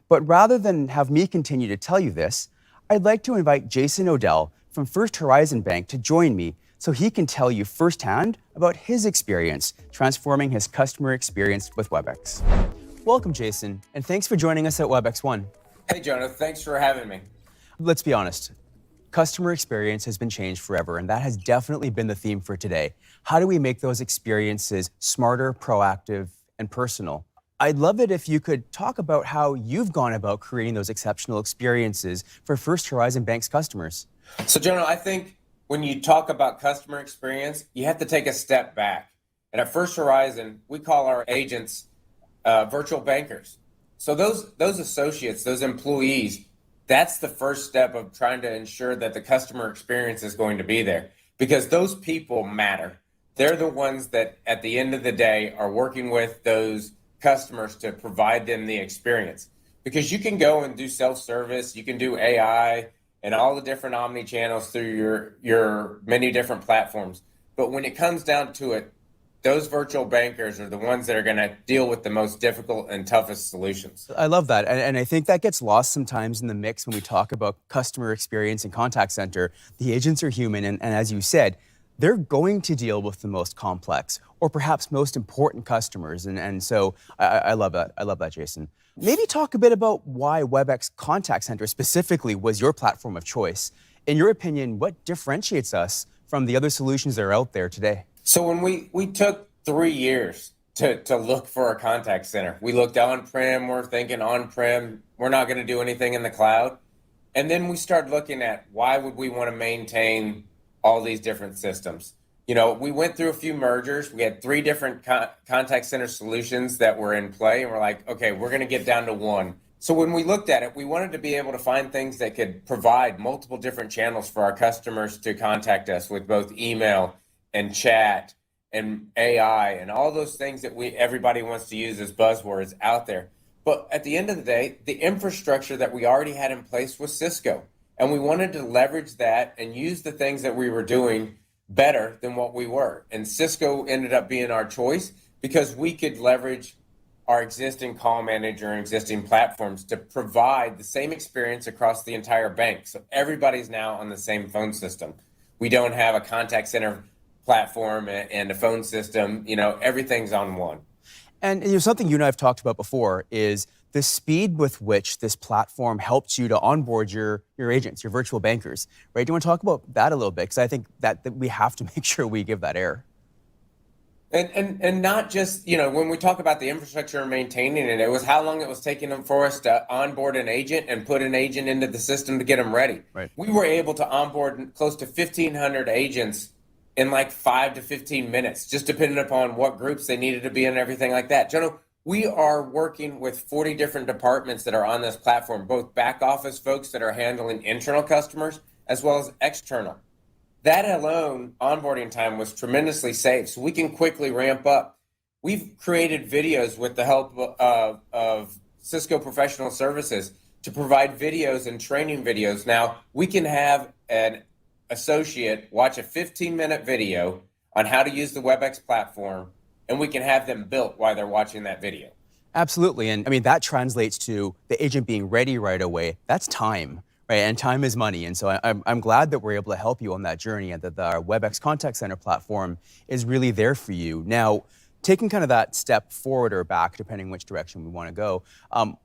Speaker 10: But rather than have me continue to tell you this, I'd like to invite Jason Odell from First Horizon Bank to join me so he can tell you firsthand about his experience transforming his customer experience with WebEx. Welcome, Jason, and thanks for joining us at WebexOne.
Speaker 11: Hey, Jonah, thanks for having me.
Speaker 10: Let's be honest. Customer experience has been changed forever, and that has definitely been the theme for today. How do we make those experiences smarter, proactive, and personal? I'd love it if you could talk about how you've gone about creating those exceptional experiences for First Horizon Bank's customers.
Speaker 11: So, Jonah, I think when you talk about customer experience, you have to take a step back. And at First Horizon, we call our agents virtual bankers. So those associates, those employees, that's the first step of trying to ensure that the customer experience is going to be there, because those people matter. They're the ones that at the end of the day are working with those customers to provide them the experience. Because you can go and do self-service, you can do AI and all the different omni channels through your many different platforms. But when it comes down to it, those virtual bankers are the ones that are going to deal with the most difficult and toughest solutions.
Speaker 10: I love that. And I think that gets lost sometimes in the mix when we talk about customer experience and contact center. The agents are human. And as you said, they're going to deal with the most complex or perhaps most important customers. And so I love that. I love that, Jason. Maybe talk a bit about why WebEx Contact Center specifically was your platform of choice. In your opinion, what differentiates us from the other solutions that are out there today?
Speaker 11: So when we took 3 years to look for a contact center, we looked on-prem, we're thinking on-prem, we're not going to do anything in the cloud. And then we started looking at why would we want to maintain all these different systems. You know, we went through a few mergers. We had 3 different contact center solutions that were in play, and we're like, okay, we're going to get down to one. So when we looked at it, we wanted to be able to find things that could provide multiple different channels for our customers to contact us with, both email and chat and AI and all those things that everybody wants to use as buzzwords out there. But at the end of the day, the infrastructure that we already had in place was Cisco. And we wanted to leverage that and use the things that we were doing better than what we were. And Cisco ended up being our choice because we could leverage our existing call manager and existing platforms to provide the same experience across the entire bank. So everybody's now on the same phone system. We don't have a contact center platform and a phone system. You know, everything's on one.
Speaker 10: And you know, something you and I have talked about before is the speed with which this platform helps you to onboard your agents, your virtual bankers, right? Do you want to talk about that a little bit? Because I think that we have to make sure we give that air.
Speaker 11: And not just, you know, when we talk about the infrastructure and maintaining it, it was how long it was taking for us to onboard an agent and put an agent into the system to get them ready.
Speaker 10: Right.
Speaker 11: We were able to onboard close to 1,500 agents in like 5 to 15 minutes, just depending upon what groups they needed to be in and everything like that. Jono, we are working with 40 different departments that are on this platform, both back office folks that are handling internal customers as well as external. That alone, onboarding time was tremendously safe, so we can quickly ramp up. We've created videos with the help of Cisco Professional Services to provide videos and training videos. Now, we can have an associate watch a 15-minute video on how to use the WebEx platform, and we can have them built while they're watching that video.
Speaker 10: Absolutely. And I mean, that translates to the agent being ready right away. That's time, right? And time is money. And so I'm glad that we're able to help you on that journey and that the WebEx Contact Center platform is really there for you. Now, taking kind of that step forward or back, depending which direction we want to go,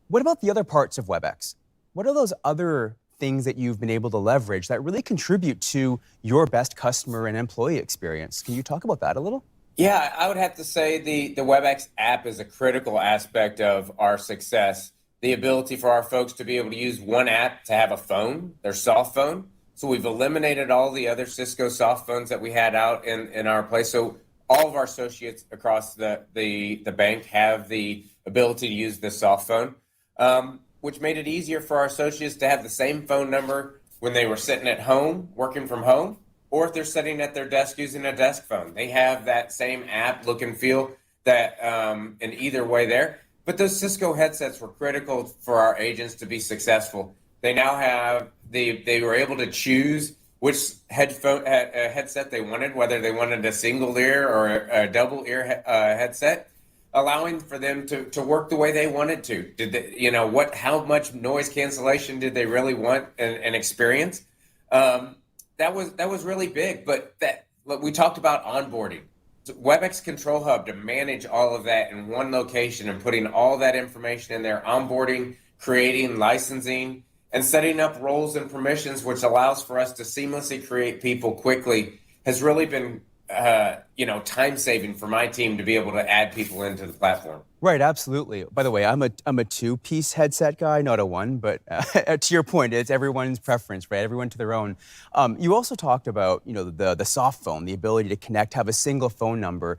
Speaker 10: what about the other parts of WebEx? What are those other things that you've been able to leverage that really contribute to your best customer and employee experience? Can you talk about that a little?
Speaker 11: Yeah, I would have to say the WebEx app is a critical aspect of our success. The ability for our folks to be able to use one app to have a phone, their soft phone. So we've eliminated all the other Cisco soft phones that we had out in our place. So all of our associates across the bank have the ability to use this soft phone, which made it easier for our associates to have the same phone number when they were sitting at home, working from home, or if they're sitting at their desk using a desk phone. They have that same app look and feel that in either way there. But those Cisco headsets were critical for our agents to be successful. They now have, they were able to choose which headset they wanted, whether they wanted a single ear or a double ear headset, allowing for them to work the way they wanted to. Did they, how much noise cancellation did they really want and experience? That was really big. But we talked about onboarding. WebEx Control Hub to manage all of that in one location and putting all that information in there, onboarding, creating, licensing, and setting up roles and permissions, which allows for us to seamlessly create people quickly, has really been time saving for my team to be able to add people into the platform.
Speaker 10: Right, absolutely. By the way, I'm a two-piece headset guy, not a one, but to your point, it's everyone's preference, right? Everyone to their own. You also talked about, the soft phone, the ability to connect, have a single phone number,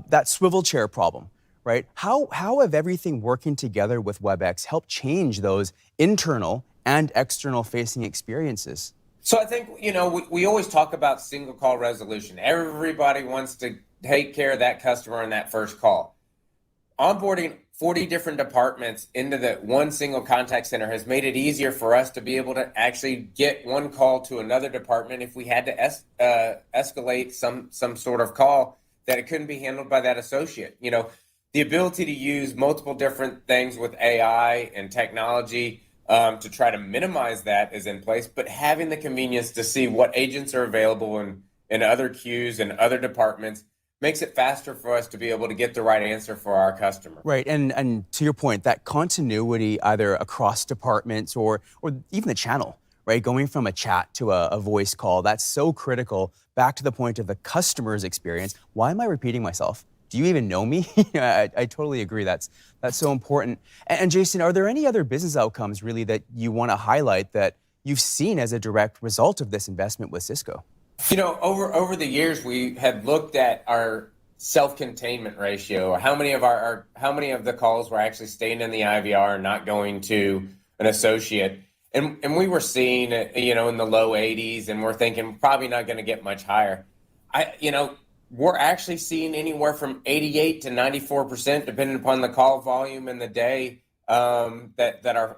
Speaker 10: that swivel chair problem, right? How have everything working together with WebEx helped change those internal and external facing experiences?
Speaker 11: So I think, we always talk about single call resolution. Everybody wants to take care of that customer in that first call. Onboarding 40 different departments into the one single contact center has made it easier for us to be able to actually get one call to another department if we had to escalate some sort of call that it couldn't be handled by that associate. The ability to use multiple different things with AI and technology to try to minimize that is in place, but having the convenience to see what agents are available in other queues and other departments makes it faster for us to be able to get the right answer for our customer.
Speaker 10: Right, and to your point, that continuity either across departments or even the channel, right? Going from a chat to a voice call, that's so critical. Back to the point of the customer's experience. Why am I repeating myself? Do you even know me? I totally agree. That's so important. And Jason, are there any other business outcomes really that you want to highlight that you've seen as a direct result of this investment with Cisco?
Speaker 11: Over the years, we had looked at our self-containment ratio, how many of the calls were actually staying in the IVR and not going to an associate. And we were seeing it, in the low 80s, and we're thinking probably not going to get much higher. We're actually seeing anywhere from 88 to 94%, depending upon the call volume and the day that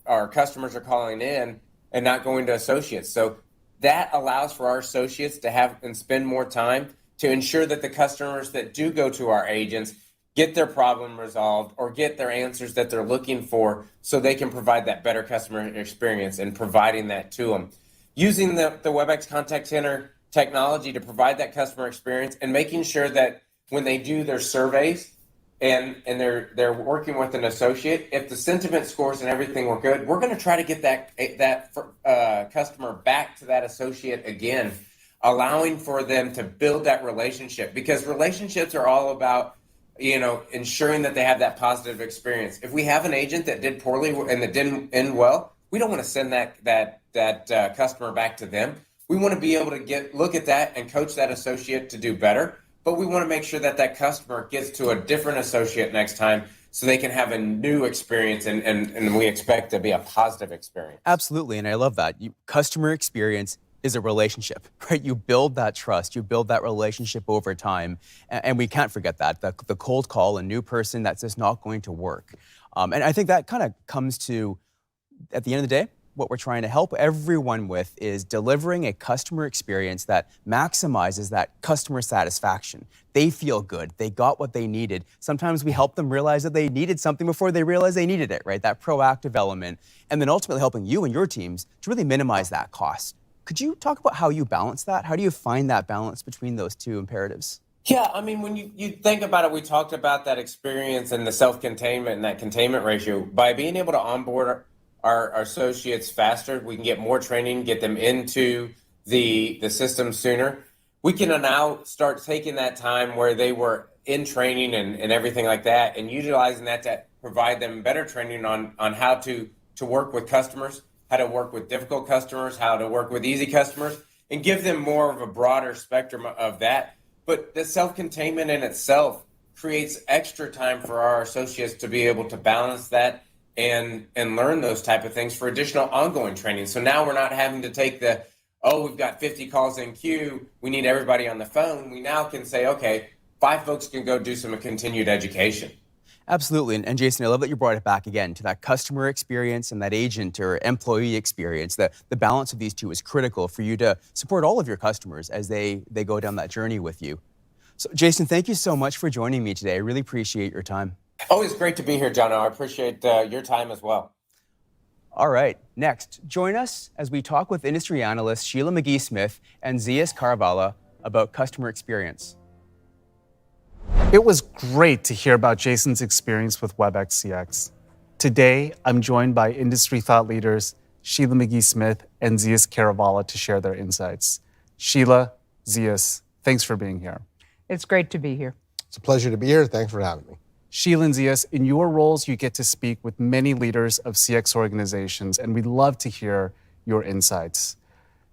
Speaker 11: our customers are calling in and not going to associates. So that allows for our associates to have and spend more time to ensure that the customers that do go to our agents get their problem resolved or get their answers that they're looking for so they can provide that better customer experience and providing that to them. Using the WebEx Contact Center technology to provide that customer experience and making sure that when they do their surveys and they're working with an associate, if the sentiment scores and everything were good, we're going to try to get that customer back to that associate again, allowing for them to build that relationship, because relationships are all about ensuring that they have that positive experience. If we have an agent that did poorly and that didn't end well, we don't want to send that customer back to them. We want to be able to look at that and coach that associate to do better, but we want to make sure that customer gets to a different associate next time so they can have a new experience and we expect to be a positive experience.
Speaker 10: Absolutely, and I love that. Customer experience is a relationship, right? You build that trust, you build that relationship over time, and we can't forget that. The cold call, a new person, that's just not going to work. And I think that kind of comes to, at the end of the day, what we're trying to help everyone with is delivering a customer experience that maximizes that customer satisfaction. They feel good. They got what they needed. Sometimes we help them realize that they needed something before they realized they needed it, right? That proactive element. And then ultimately helping you and your teams to really minimize that cost. Could you talk about how you balance that? How do you find that balance between those two imperatives?
Speaker 11: Yeah, I mean, when you think about it, we talked about that experience and the self-containment and that containment ratio. By being able to onboard our associates faster, we can get more training, get them into the system sooner. We can now start taking that time where they were in training and everything like that, and utilizing that to provide them better training on how to work with customers, how to work with difficult customers, how to work with easy customers, and give them more of a broader spectrum of that. But the self-containment in itself creates extra time for our associates to be able to balance that and learn those type of things for additional ongoing training. So now we're not having to take we've got 50 calls in queue, we need everybody on the phone. We now can say, okay, 5 folks can go do some continued education.
Speaker 10: Absolutely. And Jason, I love that you brought it back again to that customer experience and that agent or employee experience. The balance of these two is critical for you to support all of your customers as they go down that journey with you. So, Jason, thank you so much for joining me today. I really appreciate your time.
Speaker 11: Always great to be here, John. I appreciate your time as well.
Speaker 10: All right. Next, join us as we talk with industry analysts Sheila McGee-Smith and Zias Caravala about customer experience.
Speaker 12: It was great to hear about Jason's experience with WebEx CX. Today, I'm joined by industry thought leaders Sheila McGee-Smith and Zias Caravala to share their insights. Sheila, Zias, thanks for being here.
Speaker 13: It's great to be here.
Speaker 14: It's a pleasure to be here. Thanks for having me.
Speaker 12: Sheila and Zias, in your roles, you get to speak with many leaders of CX organizations, and we'd love to hear your insights.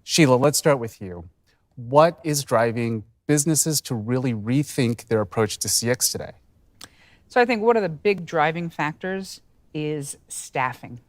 Speaker 12: Sheila, let's start with you. What is driving businesses to really rethink their approach to CX today?
Speaker 13: So I think one of the big driving factors is staffing.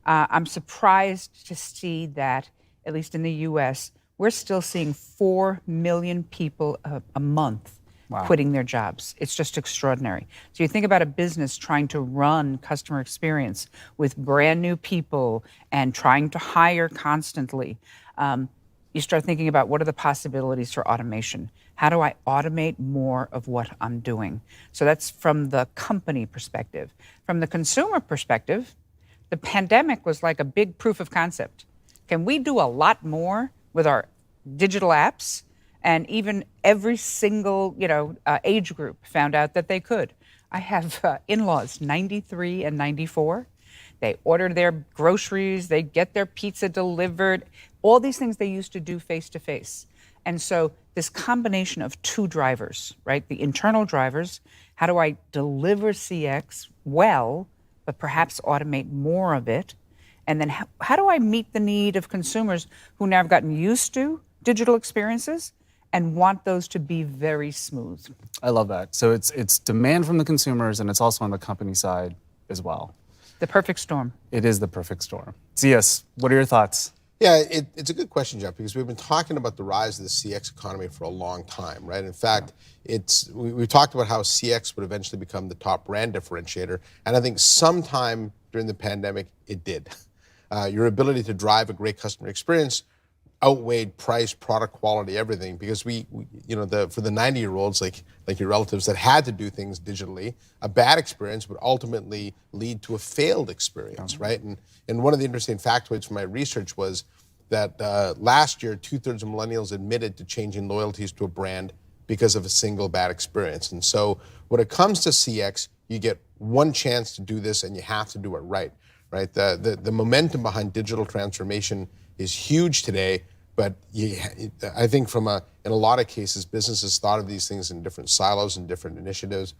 Speaker 13: I'm surprised to see that, at least in the US, we're still seeing 4 million people a month quitting their jobs. It's just extraordinary. So you think about a business trying to run customer experience with brand new people and trying to hire constantly. You start thinking about what are the possibilities for automation? How do I automate more of what I'm doing? So that's from the company perspective. From the consumer perspective, the pandemic was like a big proof of concept. Can we do a lot more with our digital apps? And even every single, age group found out that they could. I have in-laws, 93 and 94. They order their groceries, they get their pizza delivered, all these things they used to do face-to-face. And so this combination of two drivers, right? The internal drivers, how do I deliver CX well, but perhaps automate more of it? And then how do I meet the need of consumers who now have gotten used to digital experiences and want those to be very smooth?
Speaker 12: I love that. So it's demand from the consumers, and it's also on the company side as well.
Speaker 13: The perfect storm. It
Speaker 12: is the perfect storm. Zias, what are your thoughts?
Speaker 14: Yeah, it's a good question, Jeff, because we've been talking about the rise of the CX economy for a long time, right? In fact, we've talked about how CX would eventually become the top brand differentiator, and I think sometime during the pandemic, it did. Your ability to drive a great customer experience outweighed price, product quality, everything, because for the 90-year-olds like your relatives that had to do things digitally, a bad experience would ultimately lead to a failed experience, right? And one of the interesting factoids from my research was that last year, 2/3 of millennials admitted to changing loyalties to a brand because of a single bad experience. And so when it comes to CX, you get one chance to do this and you have to do it right? The momentum behind digital transformation is huge today, but I think in a lot of cases, businesses thought of these things in different silos and different initiatives.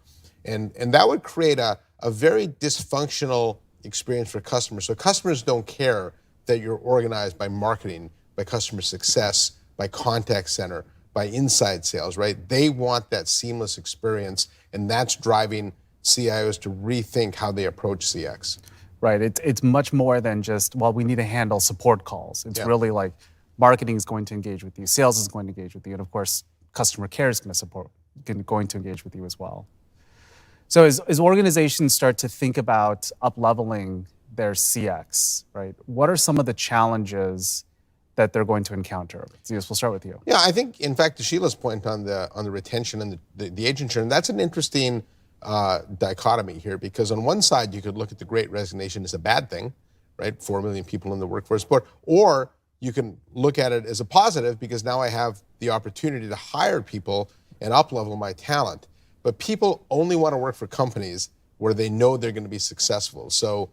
Speaker 14: And that would create a very dysfunctional experience for customers. So customers don't care that you're organized by marketing, by customer success, by contact center, by inside sales, right? They want that seamless experience, and that's driving CIOs to rethink how they approach CX.
Speaker 12: Right, it's much more than just, we need to handle support calls. It's really like marketing is going to engage with you, sales is going to engage with you, and of course, customer care is going to engage with you as well. So as organizations start to think about up-leveling their CX, right? What are some of the challenges that they're going to encounter? Zeus, we'll start with you.
Speaker 14: Yeah, I think, in fact, to Sheila's point on the retention and the agent churn, that's an interesting dichotomy here, because on one side you could look at the Great Resignation as a bad thing, right? 4 million people in the workforce, or you can look at it as a positive, because now I have the opportunity to hire people and up-level my talent. But people only want to work for companies where they know they're going to be successful. So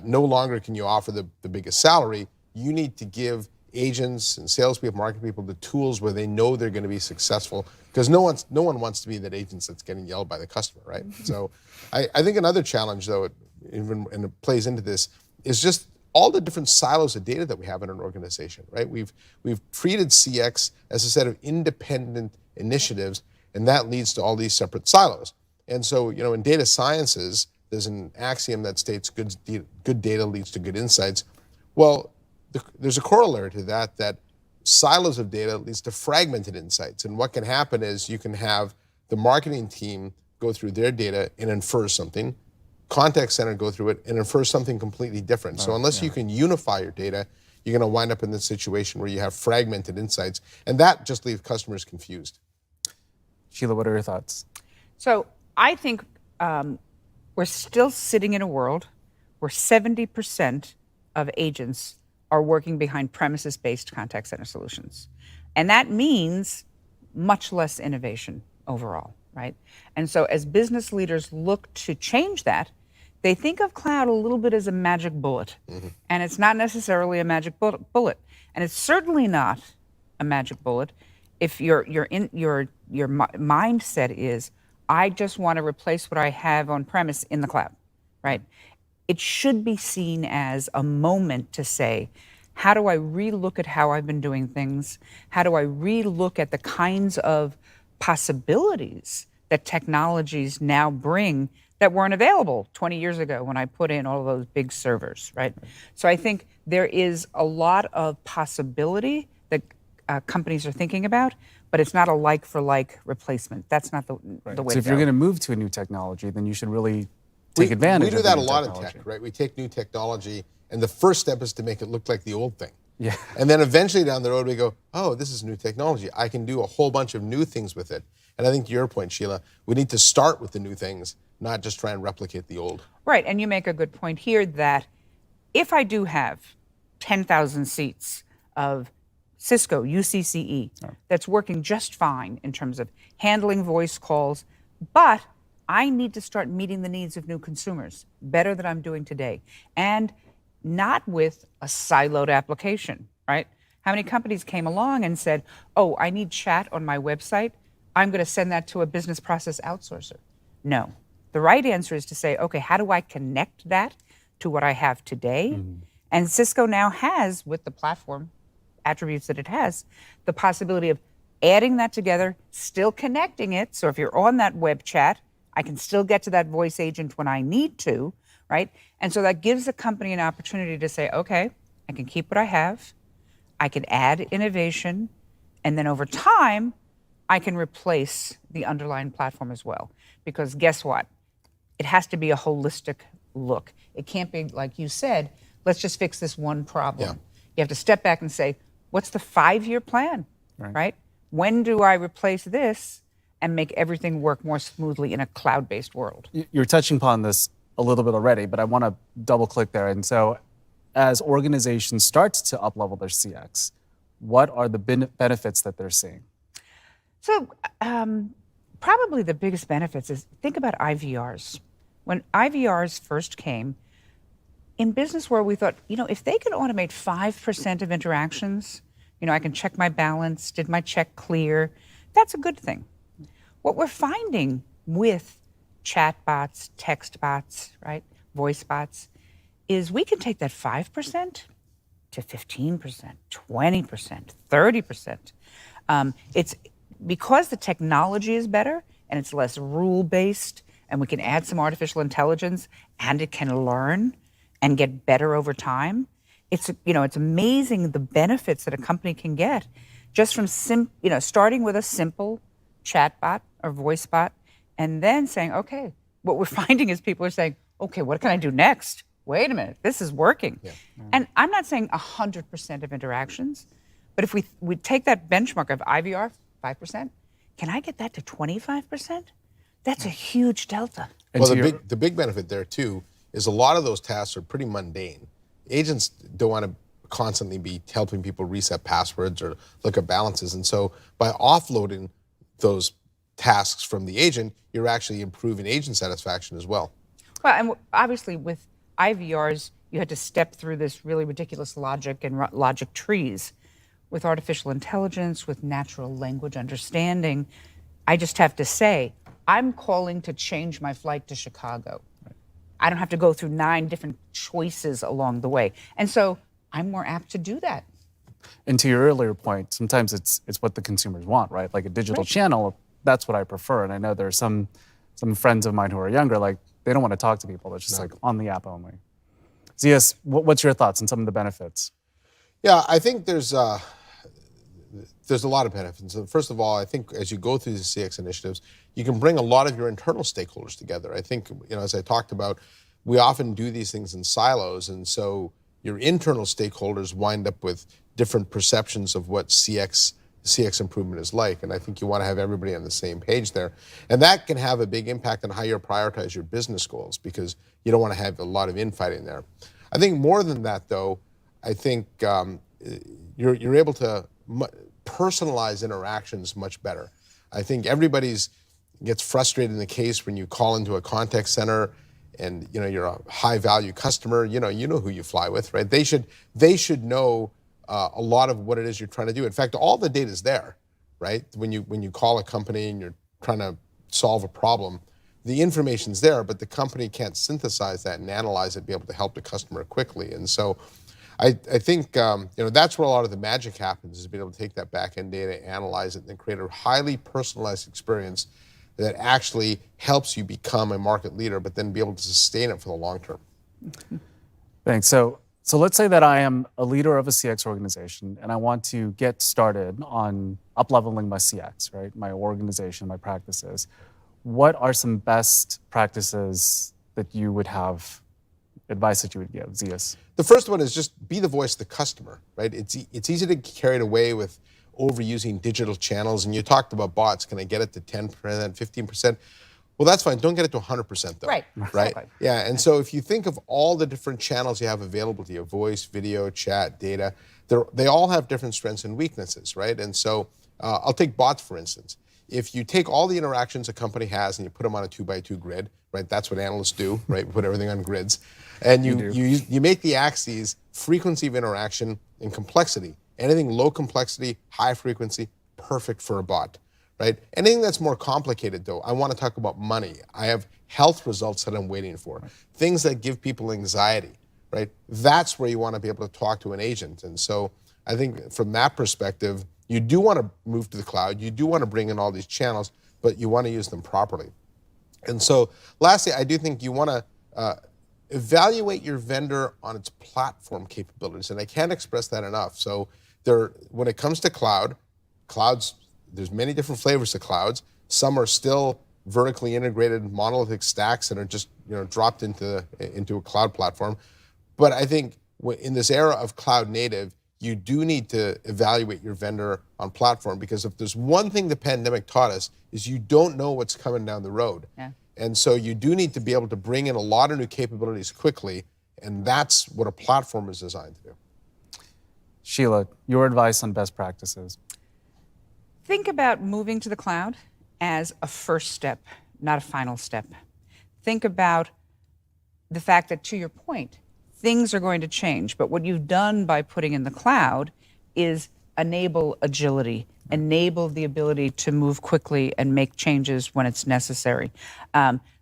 Speaker 14: no longer can you offer the biggest salary. You need to give agents and salespeople, marketing people, the tools where they know they're going to be successful, because no one wants to be that agent that's getting yelled by the customer, right? So I think another challenge, though, and it plays into this, is just all the different silos of data that we have in an organization, right? We've treated CX as a set of independent initiatives, and that leads to all these separate silos. And so, in data sciences, there's an axiom that states good data leads to good insights. Well, there's a corollary to that silos of data leads to fragmented insights. And what can happen is you can have the marketing team go through their data and infer something, contact center go through it and infer something completely different. So unless you can unify your data, you're going to wind up in this situation where you have fragmented insights, and that just leaves customers confused.
Speaker 12: Sheila, what are your thoughts?
Speaker 13: So I think we're still sitting in a world where 70% of agents are working behind premises-based contact center solutions. And that means much less innovation overall, right? And so as business leaders look to change that, they think of cloud a little bit as a magic bullet. And it's not necessarily a magic bullet. And it's certainly not a magic bullet if your mindset is, I just want to replace what I have on premise in the cloud, right? It should be seen as a moment to say, how do I relook at how I've been doing things? How do I relook at the kinds of possibilities that technologies now bring that weren't available 20 years ago when I put in all of those big servers, right? So I think there is a lot of possibility that companies are thinking about, but it's not a like-for-like replacement. That's not the way to go.
Speaker 12: So if you're going to move to a new technology, then you should really take advantage of it.
Speaker 14: We do that a lot in tech, right? We take new technology, and the first step is to make it look like the old thing.
Speaker 12: Yeah.
Speaker 14: And then eventually down the road we go, oh, this is new technology. I can do a whole bunch of new things with it. And I think to your point, Sheila, we need to start with the new things, not just try and replicate the old.
Speaker 13: Right, and you make a good point here that if I do have 10,000 seats of Cisco UCCE that's working just fine in terms of handling voice calls, but I need to start meeting the needs of new consumers better than I'm doing today, and not with a siloed application, right? How many companies came along and said, oh, I need chat on my website, I'm going to send that to a business process outsourcer? No. The right answer is to say, okay, how do I connect that to what I have today? And Cisco now has, with the platform attributes that it has, the possibility of adding that together, still connecting it. So if you're on that web chat, I can still get to that voice agent when I need to, right? And so that gives the company an opportunity to say, okay, I can keep what I have, I can add innovation, and then over time, I can replace the underlying platform as well. Because guess what? It has to be a holistic look. It can't be, like you said, let's just fix this one problem. You have to step back and say, what's the 5-year plan, right? When do I replace this and make everything work more smoothly in a cloud-based world?
Speaker 12: You're touching upon this a little bit already, but I want to double click there. And so as organizations start to up-level their CX, what are the benefits that they're seeing?
Speaker 13: So probably the biggest benefits is, think about IVRs. When IVRs first came, in business world, we thought, if they could automate 5% of interactions, I can check my balance, did my check clear, that's a good thing. What we're finding with chatbots, text bots, right, voice bots, is we can take that 5% to 15%, 20%, 30%. It's because the technology is better and it's less rule-based, and we can add some artificial intelligence, and it can learn and get better over time. It's amazing the benefits that a company can get just from starting with a simple chatbot or voice bot, and then saying, okay, what we're finding is people are saying, okay, what can I do next? wait a minute, this is working. And I'm not saying 100% of interactions, but if we take that benchmark of IVR, 5%, can I get that to 25%? That's a huge delta.
Speaker 14: Well, the big benefit there too is a lot of those tasks are pretty mundane. Agents don't want to constantly be helping people reset passwords or look at balances. And so by offloading those tasks from the agent, you're actually improving agent satisfaction as well.
Speaker 13: Well, and obviously with IVRs, you had to step through this really ridiculous logic and logic trees. With artificial intelligence, with natural language understanding, I just have to say, I'm calling to change my flight to Chicago. I don't have to go through 9 different choices along the way. And so I'm more apt to do that.
Speaker 12: And to your earlier point, sometimes it's what the consumers want, right? Like a digital channel, that's what I prefer. And I know there are some friends of mine who are younger, like they don't want to talk to people. It's just like on the app only. Zias, what's your thoughts on some of the benefits?
Speaker 14: Yeah, I think there's a lot of benefits. So first of all, I think as you go through these CX initiatives, you can bring a lot of your internal stakeholders together. I think, as I talked about, we often do these things in silos, and so your internal stakeholders wind up with different perceptions of what CX improvement is like. And I think you want to have everybody on the same page there. And that can have a big impact on how you prioritize your business goals, because you don't want to have a lot of infighting there. I think more than that, though, I think you're able to personalize interactions much better. I think everybody's gets frustrated in the case when you call into a contact center and you're a high value customer, you know who you fly with, right? They should know a lot of what it is you're trying to do. In fact, all the data is there, right? When you call a company and you're trying to solve a problem, the information's there, but the company can't synthesize that and analyze it, be able to help the customer quickly. And so I think that's where a lot of the magic happens, is being able to take that back-end data, analyze it, and then create a highly personalized experience that actually helps you become a market leader, but then be able to sustain it for the long term.
Speaker 12: Thanks. So let's say that I am a leader of a CX organization and I want to get started on up-leveling my CX, right? My organization, my practices. What are some best practices that you would have, advice that you would give, Zias?
Speaker 14: The first one is just be the voice of the customer, right? It's easy to get carried away with overusing digital channels. And you talked about bots. Can I get it to 10%, 15%? Well, that's fine. Don't get it to 100%, though. Right.
Speaker 13: Exactly.
Speaker 14: Yeah. And so if you think of all the different channels you have available to you, voice, video, chat, data, they all have different strengths and weaknesses, right? And so I'll take bots, for instance. If you take all the interactions a company has and you put them on a 2x2 grid, right? That's what analysts do, right? Put everything on grids. And you make the axes frequency of interaction and complexity. Anything low complexity, high frequency, perfect for a bot, right? Anything that's more complicated, though, I want to talk about money. I have health results that I'm waiting for. Right. Things that give people anxiety, right? That's where you want to be able to talk to an agent. And so I think from that perspective, you do want to move to the cloud. You do want to bring in all these channels, but you want to use them properly. And so lastly, I do think you want to evaluate your vendor on its platform capabilities. And I can't express that enough. So when it comes to clouds, there's many different flavors of clouds. Some are still vertically integrated monolithic stacks that are just dropped into a cloud platform. But I think in this era of cloud native, you do need to evaluate your vendor on platform, because if there's one thing the pandemic taught us is you don't know what's coming down the road. Yeah. And so you do need to be able to bring in a lot of new capabilities quickly, and that's what a platform is designed to do.
Speaker 12: Sheila, your advice on best practices?
Speaker 13: Think about moving to the cloud as a first step, not a final step. Think about the fact that, to your point, things are going to change, but what you've done by putting in the cloud is enable agility, enable the ability to move quickly and make changes when it's necessary.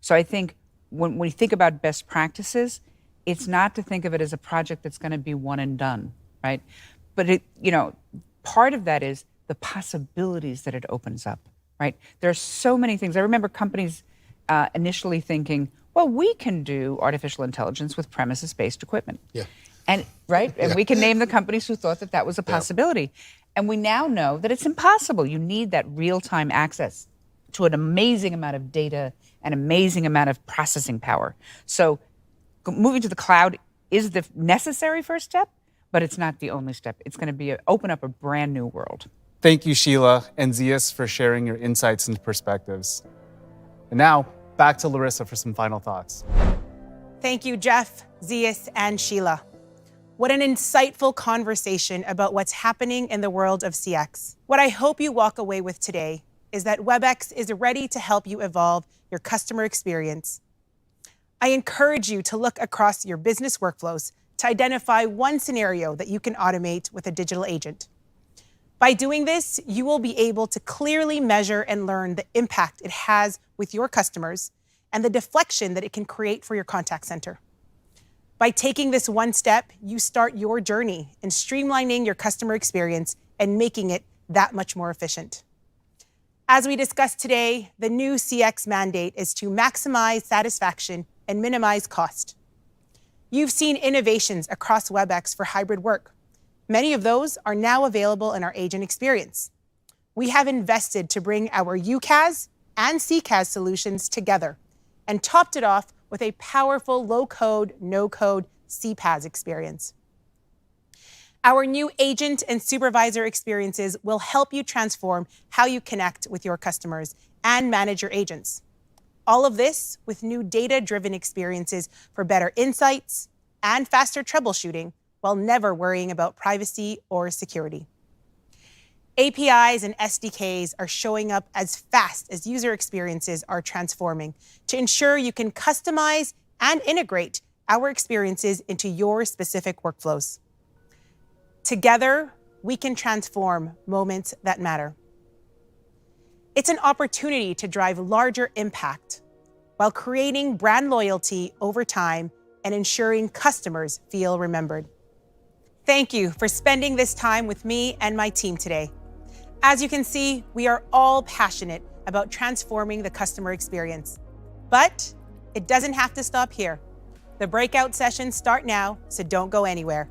Speaker 13: So I think when we think about best practices, it's not to think of it as a project that's going to be one and done, right? But part of that is the possibilities that it opens up, right? There are so many things. I remember companies initially thinking, well, we can do artificial intelligence with premises-based equipment. Yeah. And we can name the companies who thought that was a possibility. Yeah. And we now know that it's impossible. You need that real-time access to an amazing amount of data, an amazing amount of processing power. So moving to the cloud is the necessary first step, but it's not the only step. It's going to open up a brand new world.
Speaker 12: Thank you, Sheila and Zeus, for sharing your insights and perspectives. And now, back to Larissa for some final thoughts.
Speaker 5: Thank you, Jeff, Zeus, and Sheila. What an insightful conversation about what's happening in the world of CX. What I hope you walk away with today is that WebEx is ready to help you evolve your customer experience. I encourage you to look across your business workflows to identify one scenario that you can automate with a digital agent. By doing this, you will be able to clearly measure and learn the impact it has with your customers and the deflection that it can create for your contact center. By taking this one step, you start your journey in streamlining your customer experience and making it that much more efficient. As we discussed today, the new CX mandate is to maximize satisfaction and minimize cost. You've seen innovations across WebEx for hybrid work. Many of those are now available in our agent experience. We have invested to bring our UCaaS and CCaaS solutions together and topped it off with a powerful low-code, no-code CPaaS experience. Our new agent and supervisor experiences will help you transform how you connect with your customers and manage your agents. All of this with new data-driven experiences for better insights and faster troubleshooting while never worrying about privacy or security. APIs and SDKs are showing up as fast as user experiences are transforming to ensure you can customize and integrate our experiences into your specific workflows. Together, we can transform moments that matter. It's an opportunity to drive larger impact while creating brand loyalty over time and ensuring customers feel remembered. Thank you for spending this time with me and my team today. As you can see, we are all passionate about transforming the customer experience. But it doesn't have to stop here. The breakout sessions start now, so don't go anywhere.